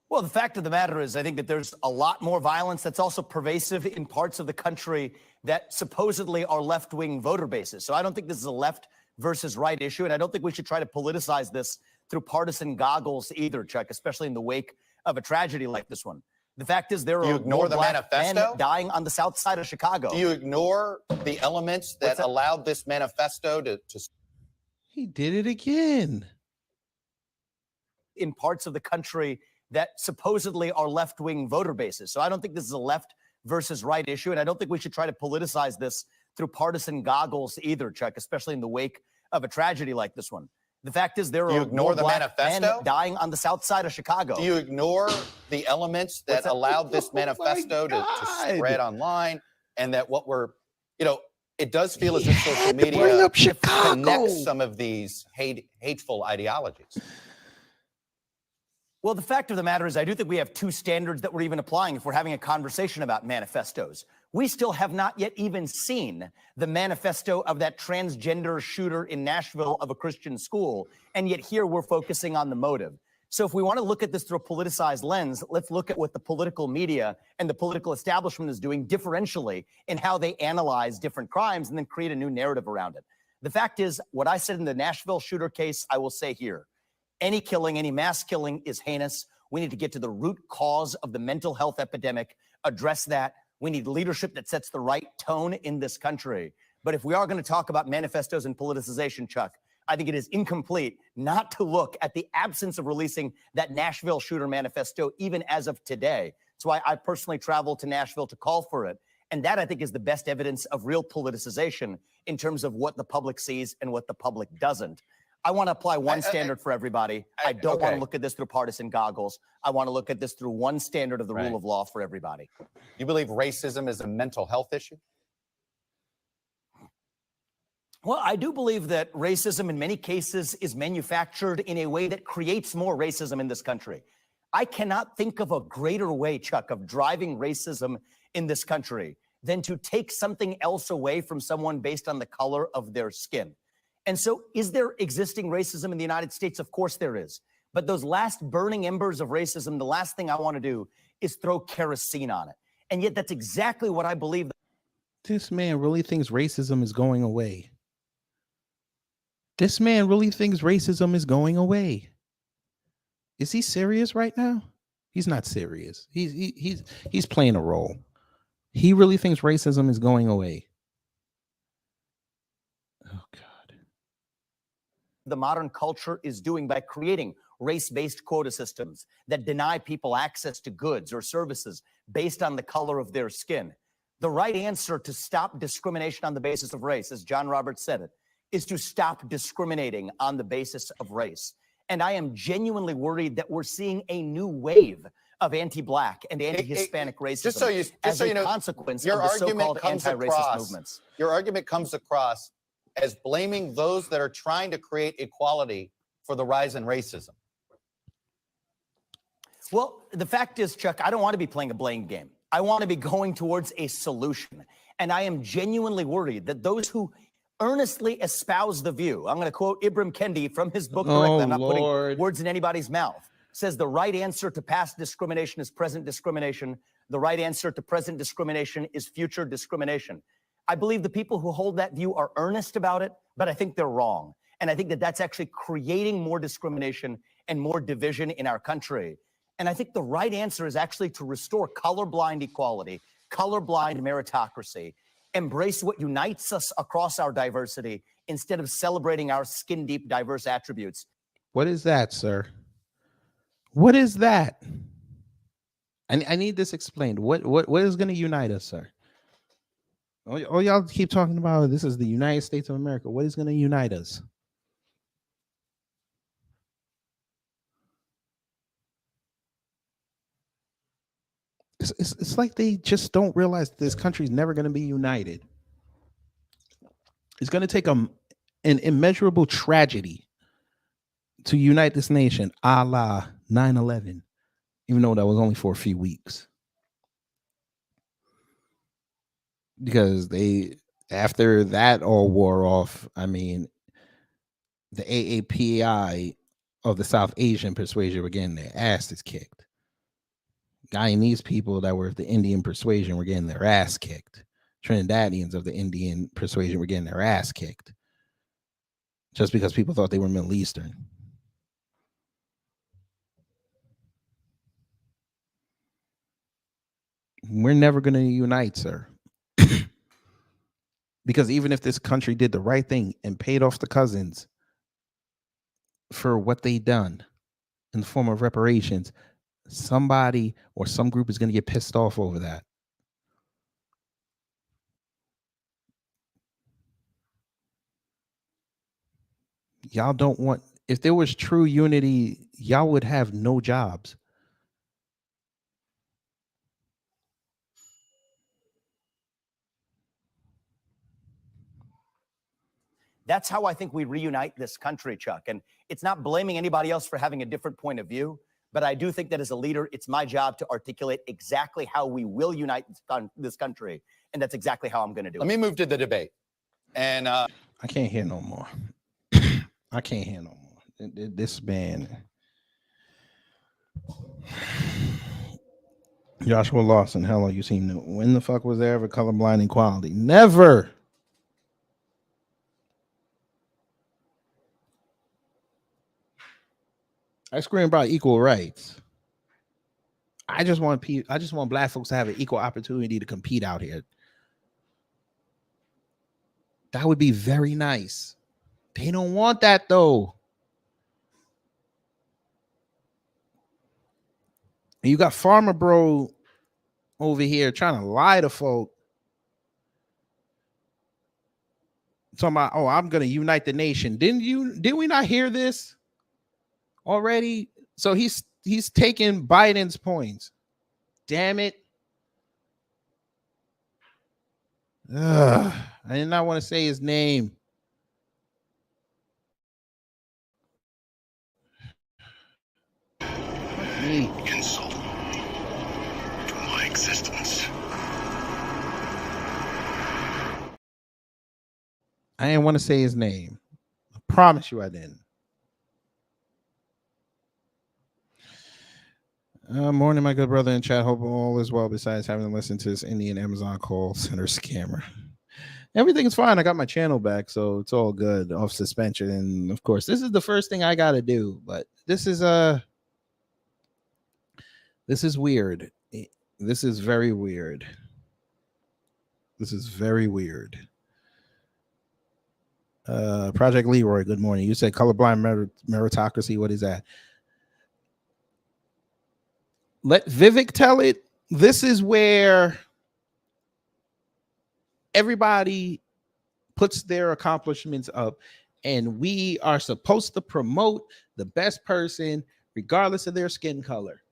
S1: Well, the fact of the matter is, I think that there's a lot more violence that's also pervasive in parts of the country that supposedly are left-wing voter bases. So I don't think this is a left versus right issue. And I don't think we should try to politicize this through partisan goggles either, Chuck, especially in the wake of a tragedy like this one. The fact is there
S21: Do you
S1: are
S21: ignore
S1: more
S21: the
S1: black
S21: manifesto?
S1: men dying on the south side of Chicago.
S21: Do you ignore the elements that
S1: that?
S21: allowed this manifesto to
S2: He did it again.
S1: In parts of the country that supposedly are left-wing voter bases. So I don't think this is a left versus right issue. And I don't think we should try to politicize this through partisan goggles either, Chuck, especially in the wake of a tragedy like this one. The fact is there
S21: Do you
S1: are
S21: ignore
S1: more
S21: the
S1: black
S21: manifesto?
S1: men dying on the south side of Chicago.
S21: Do you ignore the elements that allowed this manifesto to spread online, and that what we're, it does feel as if social
S2: bring
S21: media
S2: up Chicago.
S21: connects some of these hateful ideologies?
S1: Well, the fact of the matter is I do think we have two standards that we're even applying if we're having a conversation about manifestos. We still have not yet even seen the manifesto of that transgender shooter in Nashville of a Christian school, and yet here we're focusing on the motive. So if we want to look at this through a politicized lens, let's look at what the political media and the political establishment is doing differentially in how they analyze different crimes and then create a new narrative around it. The fact is, what I said in the Nashville shooter case, I will say here. Any killing, any mass killing is heinous. We need to get to the root cause of the mental health epidemic, address that. We need leadership that sets the right tone in this country. But if we are going to talk about manifestos and politicization, Chuck, I think it is incomplete not to look at the absence of releasing that Nashville shooter manifesto, even as of today. That's why I personally traveled to Nashville to call for it. And that, I think, is the best evidence of real politicization in terms of what the public sees and what the public doesn't. I want to apply one standard for everybody. I don't want to look at this through partisan goggles. I want to look at this through one standard of the rule of law for everybody.
S21: You believe racism is a mental health issue?
S1: Well, I do believe that racism in many cases is manufactured in a way that creates more racism in this country. I cannot think of a greater way, Chuck, of driving racism in this country than to take something else away from someone based on the color of their skin. And so is there existing racism in the United States? Of course there is. But those last burning embers of racism, the last thing I want to do is throw kerosene on it. And yet that's exactly what I believe.
S2: This man really thinks racism is going away. This man really thinks racism is going away. Is he serious right now? He's not serious. He's playing a role. He really thinks racism is going away. Oh, God.
S1: The modern culture is doing by creating race-based quota systems that deny people access to goods or services based on the color of their skin. The right answer to stop discrimination on the basis of race, as John Roberts said it, is to stop discriminating on the basis of race. And I am genuinely worried that we're seeing a new wave of anti-Black and anti-Hispanic racism as a consequence of the so-called anti-racist movements.
S21: Your argument comes across as blaming those that are trying to create equality for the rise in racism.
S1: Well, the fact is, Chuck, I don't want to be playing a blame game. I want to be going towards a solution. And I am genuinely worried that those who earnestly espouse the view, I'm going to quote Ibram Kendi from his book directly, I'm not putting words in anybody's mouth, says the right answer to past discrimination is present discrimination. The right answer to present discrimination is future discrimination. I believe the people who hold that view are earnest about it, but I think they're wrong. And I think that that's actually creating more discrimination and more division in our country. And I think the right answer is actually to restore colorblind equality, colorblind meritocracy, embrace what unites us across our diversity instead of celebrating our skin-deep diverse attributes.
S2: What is that, sir? What is that? I need this explained. What is going to unite us, sir? Oh, y'all keep talking about this is the United States of America. What is going to unite us? It's like they just don't realize this country's never going to be united. It's going to take an immeasurable tragedy to unite this nation, a la 9/11, even though that was only for a few weeks. Because after that all wore off, I mean, the AAPI of the South Asian persuasion were getting their asses kicked. Guyanese people that were of the Indian persuasion were getting their ass kicked. Trinidadians of the Indian persuasion were getting their ass kicked. just because people thought they were Middle Eastern. We're never going to unite, sir. Because even if this country did the right thing and paid off the cousins for what they done in the form of reparations, somebody or some group is going to get pissed off over that. Y'all don't want, if there was true unity, y'all would have no jobs.
S1: That's how I think we reunite this country, Chuck. And it's not blaming anybody else for having a different point of view, but I do think that as a leader, it's my job to articulate exactly how we will unite this country. And that's exactly how I'm going to do it.
S21: Let me move to the debate. And
S2: I can't hear no more. I can't hear no more. This man, Joshua Lawson, hello, you seem new. When the fuck was there ever colorblind equality? Never. I scream about equal rights. I just want black folks to have an equal opportunity to compete out here. That would be very nice. They don't want that though. And you got Farmer Bro over here trying to lie to folk. Talking about, oh, I'm gonna unite the nation. Did we not hear this already? So he's taking Biden's points. Damn it. Ugh, I did not want to say his name.
S3: Insult to my existence.
S2: I didn't want to say his name. I promise you I didn't. Morning, my good brother in chat. Hope all is well besides having to listen to this Indian Amazon call center scammer. Everything is fine. I got my channel back, so it's all good off suspension. And of course, this is the first thing I got to do, but this is weird. This is very weird. This is very weird. Project Leroy, good morning. You said colorblind meritocracy. What is that? Let Vivek tell it. This is where everybody puts their accomplishments up, and we are supposed to promote the best person regardless of their skin color.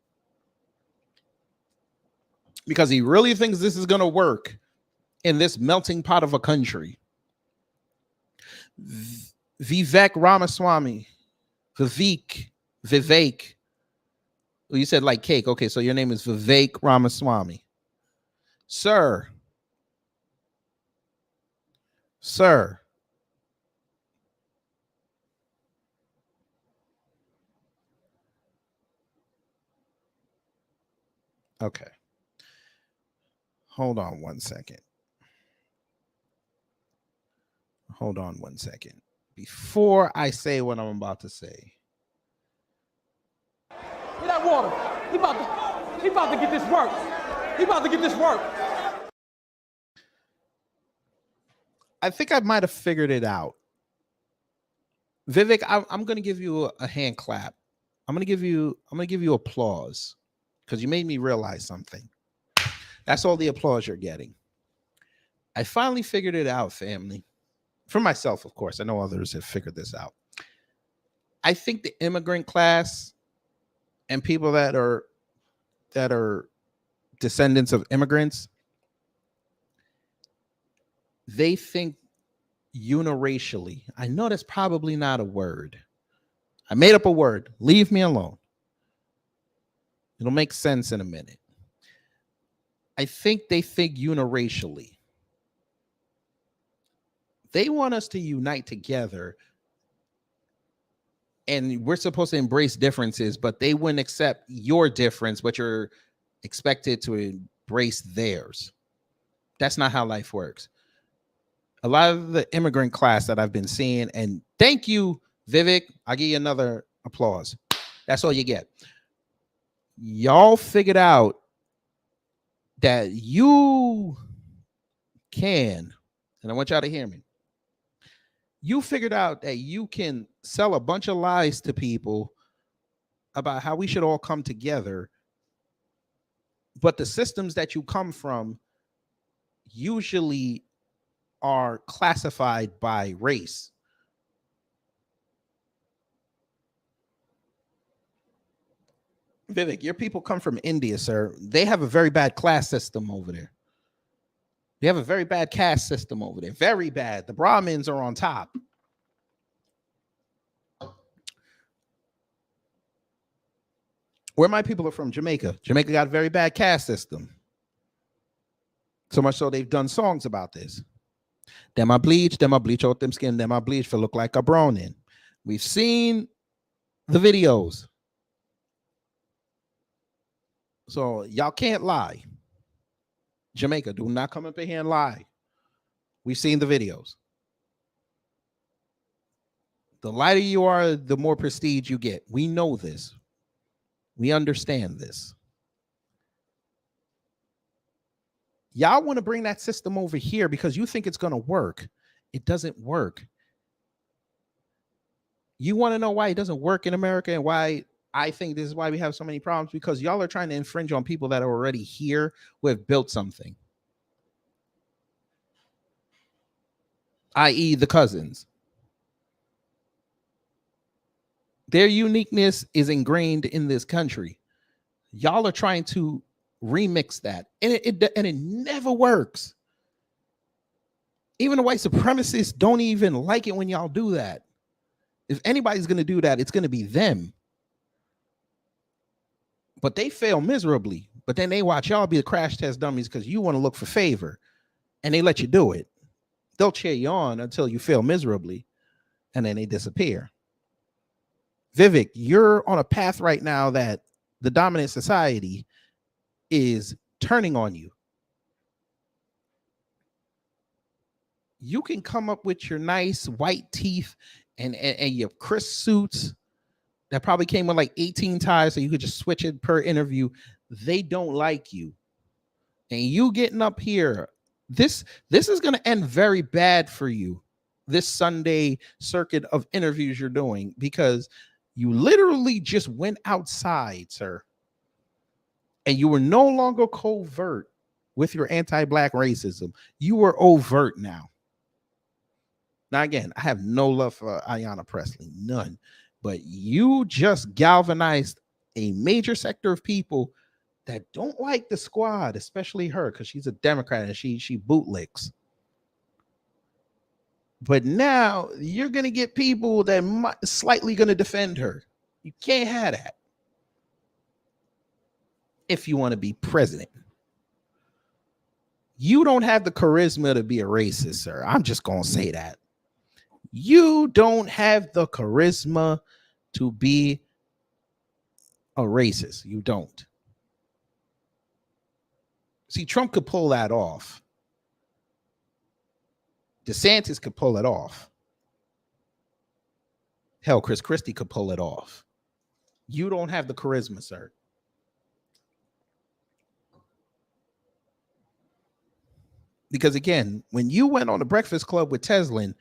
S2: Because he really thinks this is going to work in this melting pot of a country. Vivek Ramaswamy. Vivek. Well, you said like cake. Okay, so your name is Vivek Ramaswamy. Sir. Okay. Hold on one second. Before I say what I'm about to say.
S10: Get that water. He about to get this work. He about to get this work.
S2: I think I might have figured it out. Vivek, I'm going to give you a hand clap. I'm going to give you applause because you made me realize something. That's all the applause you're getting. I finally figured it out, family. For myself, of course. I know others have figured this out. I think the immigrant class and people that are descendants of immigrants, they think uniracially. I know that's probably not a word. I made up a word. Leave me alone. It'll make sense in a minute. I think they think uniracially. They want us to unite together, and we're supposed to embrace differences, but they wouldn't accept your difference, but you're expected to embrace theirs. That's not how life works. A lot of the immigrant class that I've been seeing, and thank you, Vivek. I'll give you another applause. That's all you get. Y'all figured out that you can, and I want y'all to hear me. You figured out that you can sell a bunch of lies to people about how we should all come together, but the systems that you come from usually are classified by race. Vivek, your people come from India, sir. They have a very bad class system over there. They have a very bad caste system over there. Very bad. The Brahmins are on top. Where my people are from, Jamaica. Jamaica got a very bad caste system. So much so they've done songs about this. Them I bleach out them skin, them I bleach for look like a browning. We've seen the videos. So y'all can't lie. Jamaica, do not come up in here and lie. We've seen the videos. The lighter you are, the more prestige you get. We know this. We understand this. Y'all want to bring that system over here because you think it's going to work. It doesn't work. You want to know why it doesn't work in America and why I think this is why we have so many problems? Because y'all are trying to infringe on people that are already here who have built something. I.e. the cousins. Their uniqueness is ingrained in this country. Y'all are trying to remix that, and it never works. Even the white supremacists don't even like it when y'all do that. If anybody's going to do that, it's going to be them. But they fail miserably. But then they watch y'all be the crash test dummies because you want to look for favor, and they let you do it. They'll cheer you on until you fail miserably, and then they disappear. Vivek, you're on a path right now that the dominant society is turning on you. You can come up with your nice white teeth and your crisp suits that probably came with like 18 ties so you could just switch it per interview. They don't like you. And you getting up here, this is going to end very bad for you, this Sunday circuit of interviews you're doing, because you literally just went outside, sir. And you were no longer covert with your anti-black racism. You were overt now. Now, again, I have no love for Ayanna Pressley, none. But you just galvanized a major sector of people that don't like the squad, especially her, because she's a Democrat and she bootlicks. But now you're going to get people that might slightly going to defend her. You can't have that if you want to be president. You don't have the charisma to be a racist, sir. I'm just going to say that. You don't have the charisma to be a racist. You don't. See, Trump could pull that off. DeSantis could pull it off. Hell, Chris Christie could pull it off. You don't have the charisma, sir. Because again, when you went on the Breakfast Club with Teslin,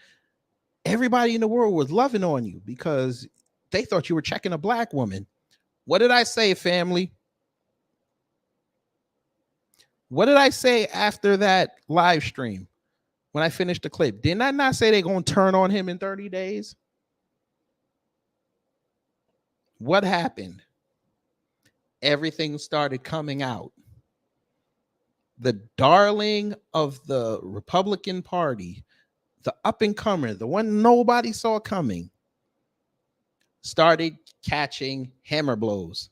S2: everybody in the world was loving on you because they thought you were checking a black woman. What did I say, family? What did I say after that live stream when I finished the clip? Didn't I not say they're going to turn on him in 30 days? What happened? Everything started coming out. The darling of the Republican Party, the up-and-comer, the one nobody saw coming, started catching hammer blows.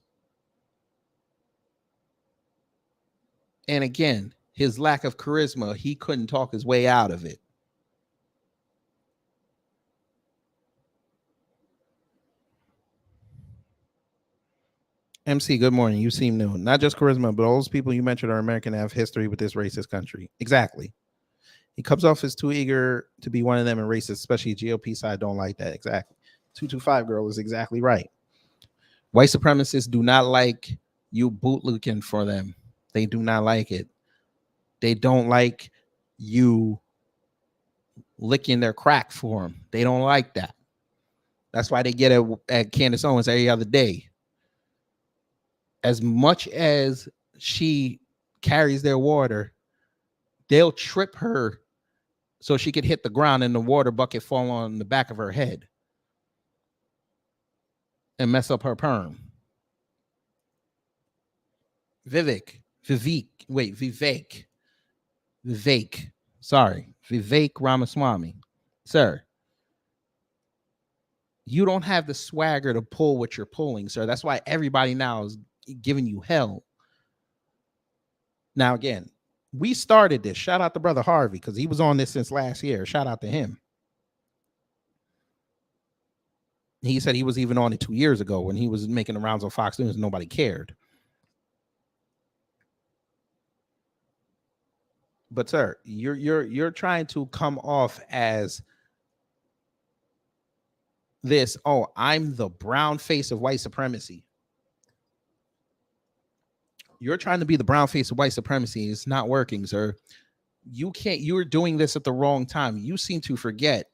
S2: And again, his lack of charisma, he couldn't talk his way out of it. MC, good morning. You seem new. Not just charisma, but all those people you mentioned are American, have history with this racist country. Exactly. He comes off as too eager to be one of them and racist, especially GOP side don't like that. Exactly. 225 girl is exactly right. White supremacists do not like you bootlicking for them. They do not like it. They don't like you licking their crack for them. They don't like that. That's why they get at Candace Owens every other day. As much as she carries their water, they'll trip her so she could hit the ground and the water bucket fall on the back of her head and mess up her perm. Vivek. Sorry, Vivek Ramaswamy. Sir, you don't have the swagger to pull what you're pulling, sir. That's why everybody now is giving you hell. Now, again, we started this. Shout out to Brother Harvey, because he was on this since last year. Shout out to him. He said he was even on it 2 years ago when he was making the rounds on Fox News and nobody cared. But sir, you're trying to come off as this, oh, I'm the brown face of white supremacy. You're trying to be the brown face of white supremacy. It's not working, sir. You can't, you're doing this at the wrong time. You seem to forget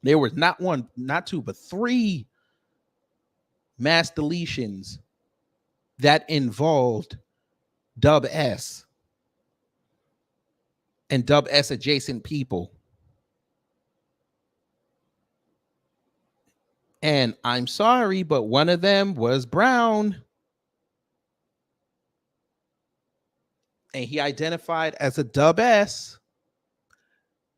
S2: there was not one, not two, but 3 mass deletions that involved Dub S and Dub S adjacent people. And I'm sorry, but one of them was brown. And he identified as a Dub S.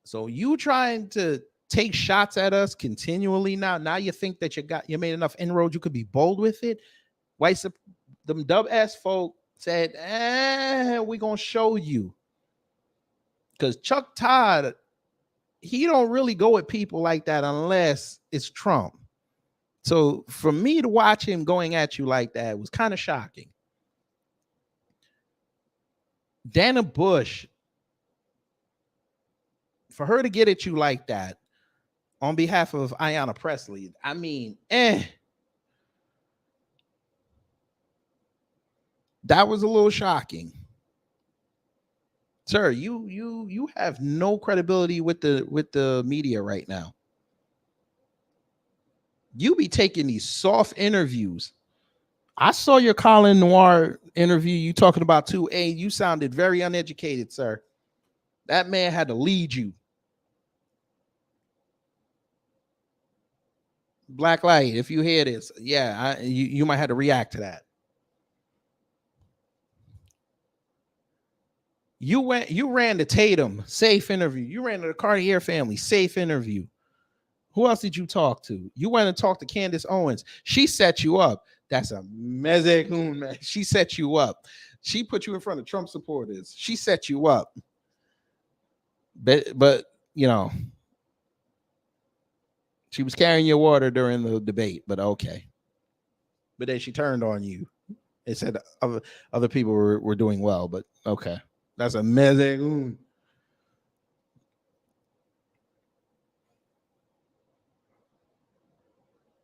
S2: So you trying to take shots at us continually now you think that you made enough inroads, you could be bold with it. Them Dub S folk said, we're gonna show you. Because Chuck Todd, he don't really go at people like that unless it's Trump. So for me to watch him going at you like that was kind of shocking. Dana Bush, for her to get at you like that on behalf of Ayanna Pressley, I mean, that was a little shocking. Sir, you have no credibility with the media right now. You be taking these soft interviews. I saw your Colin Noir interview. You talking about 2A. You sounded very uneducated, sir. That man had to lead you. Black Light, if you hear this, yeah, you might have to react to that. You ran the Tatum, safe interview. You ran to the Cartier family, safe interview. Who else did you talk to? You went and talked to Candace Owens. She set you up. That's a mezekun, man. She set you up. She put you in front of Trump supporters. She set you up. But you know, she was carrying your water during the debate, but okay. But then she turned on you. It said other people were doing well, but okay. That's a mezekun.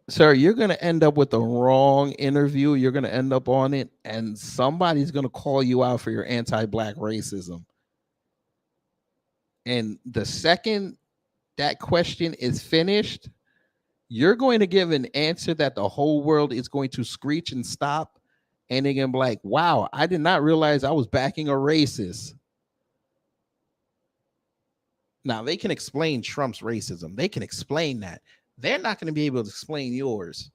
S2: Sir, you're going to end up with the wrong interview. You're going to end up on it, and somebody's going to call you out for your anti-black racism. And the second that question is finished, you're going to give an answer that the whole world is going to screech and stop, and they're going to be like, wow, I did not realize I was backing a racist. Now, they can explain Trump's racism. They can explain that. They're not going to be able to explain yours.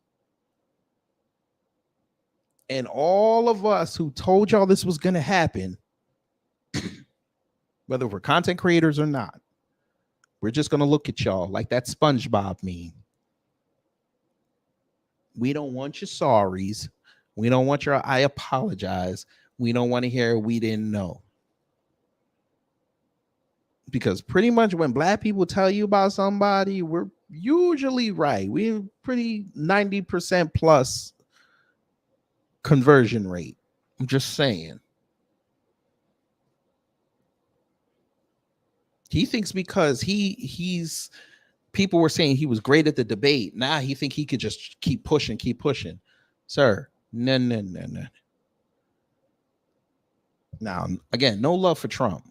S2: And all of us who told y'all this was going to happen, whether we're content creators or not, we're just going to look at y'all like that SpongeBob meme. We don't want your sorries. We don't want your I apologize. We don't want to hear we didn't know. Because pretty much when black people tell you about somebody, we're usually right. We're pretty 90% plus conversion rate. I'm just saying. He thinks because he's people were saying he was great at the debate. Now he think he could just keep pushing. Sir, no. Now, again, no love for Trump.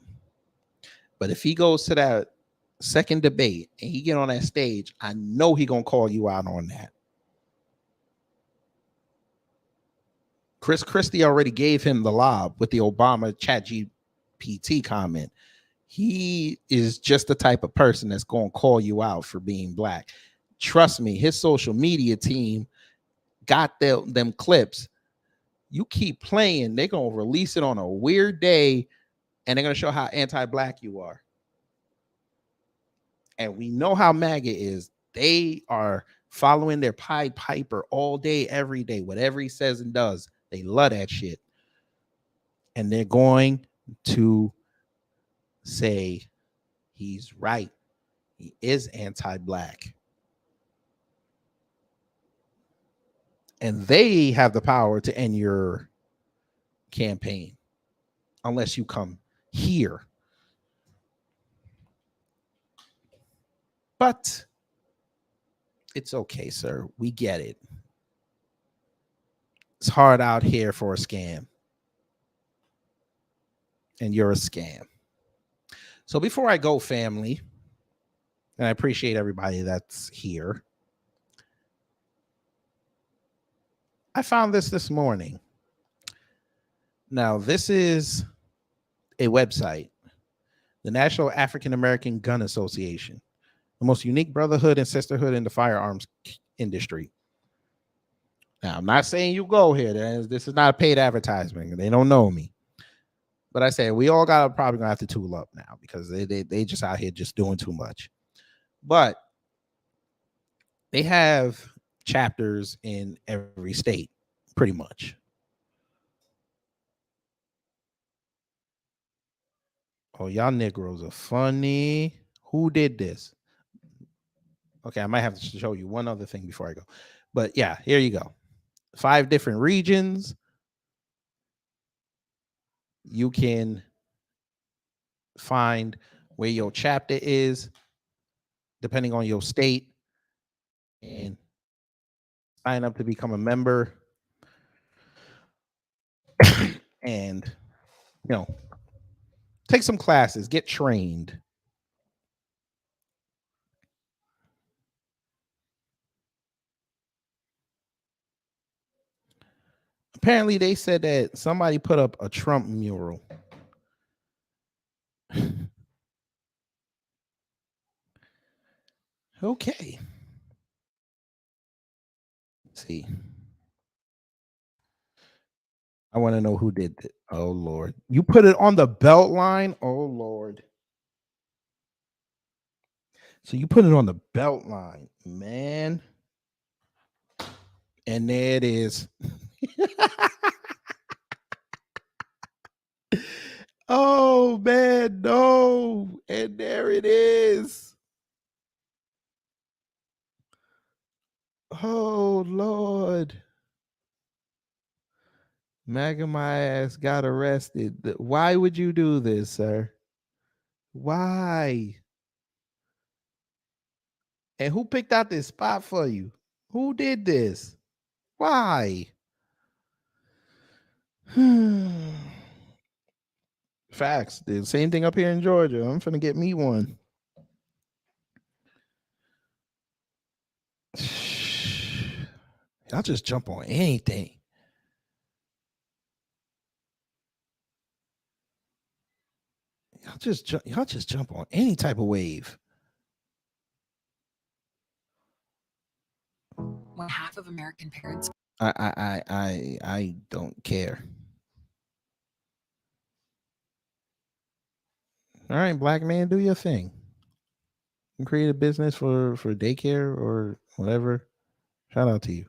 S2: But if he goes to that second debate and he get on that stage, I know he gonna call you out on that. Chris Christie already gave him the lob with the Obama ChatGPT comment. He is just the type of person that's going to call you out for being black. Trust me, his social media team got them clips. You keep playing, they're going to release it on a weird day, and they're going to show how anti-black you are. And we know how MAGA is. They are following their Pied Piper all day, every day, whatever he says and does. They love that shit. And they're going to say he's right. He is anti-black. And they have the power to end your campaign unless you come here. But it's okay, sir. We get it. It's hard out here for a scam. And you're a scam. So before I go, family, and I appreciate everybody that's here, I found this morning. Now, this is a website, the National African American Gun Association, the most unique brotherhood and sisterhood in the firearms industry. Now, I'm not saying you go here. This is not a paid advertisement. They don't know me. But I say we all got probably gonna have to tool up now because they just out here just doing too much. But they have chapters in every state, pretty much. Oh, y'all Negroes are funny. Who did this? Okay, I might have to show you one other thing before I go. But yeah, here you go. 5 different regions. You can find where your chapter is, depending on your state, and sign up to become a member. And, take some classes, get trained. Apparently, they said that somebody put up a Trump mural. Okay. Let's see. I want to know who did it. Oh, Lord. You put it on the belt line? Oh, Lord. So you put it on the belt line, man. And there it is. Oh, man, no. And there it is. Oh, Lord. MAGA my ass got arrested. Why would you do this, sir? Why? And who picked out this spot for you? Who did this? Why? Facts. The same thing up here in Georgia. I'm finna get me one. Y'all just jump on anything. Y'all just jump on any type of wave.
S5: When half of American parents,
S2: I don't care. All right, black man, do your thing. You create a business for daycare or whatever. Shout out to you.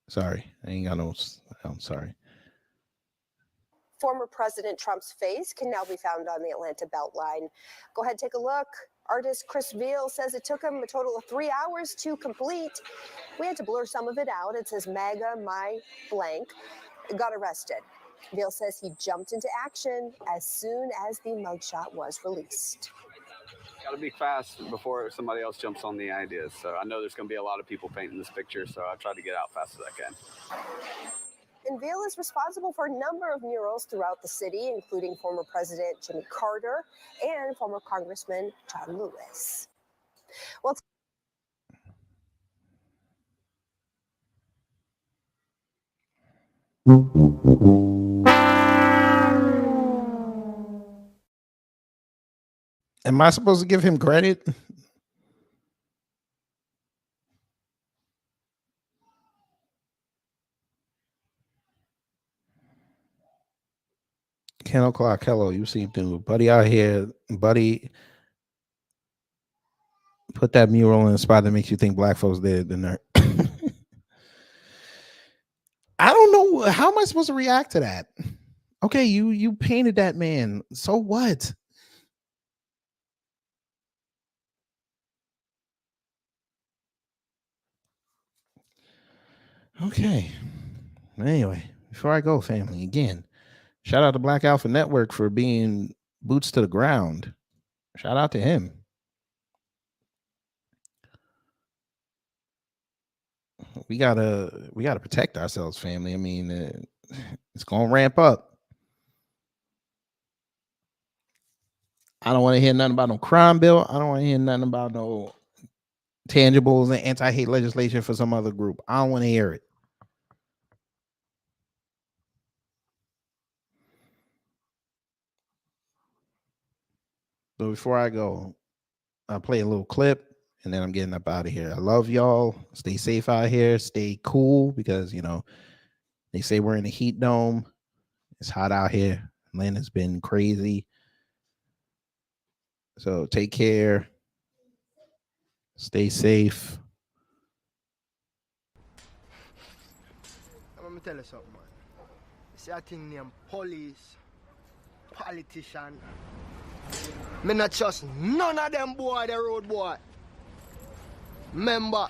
S2: Sorry, I ain't got no. I'm sorry.
S6: Former President Trump's face can now be found on the Atlanta Beltline. Go ahead, take a look. Artist Chris Veal says it took him a total of 3 hours to complete. We had to blur some of it out. It says MAGA, my blank, got arrested. Veal says he jumped into action as soon as the mugshot was released.
S8: Got to be fast before somebody else jumps on the ideas. So I know there's going to be a lot of people painting this picture, so I try to get out fast as I can.
S6: And Veal is responsible for a number of murals throughout the city, including former President Jimmy Carter and former Congressman John Lewis. Well,
S2: Am I supposed to give him credit? Ken O'Clock, hello. You seem to, buddy, out here, buddy. Put that mural in a spot that makes you think black folks did the nerd. I don't know. How am I supposed to react to that? Okay, you painted that man. So what? Okay. Anyway, before I go, family, again, shout out to Black Alpha Network for being boots to the ground. Shout out to him. We gotta protect ourselves, family. I mean, it's gonna ramp up. I don't want to hear nothing about no crime bill. I don't want to hear nothing about no tangibles and anti-hate legislation for some other group. I don't want to hear it. So before I go, I'll play a little clip and then I'm getting up out of here. I love y'all. Stay safe out here. Stay cool because, you know, they say we're in a heat dome. It's hot out here. Atlanta's been crazy. So take care. Stay safe.
S9: Let me tell you something, man. See a thing named police, politician. Me not trust none of them boy, the road boy. Remember,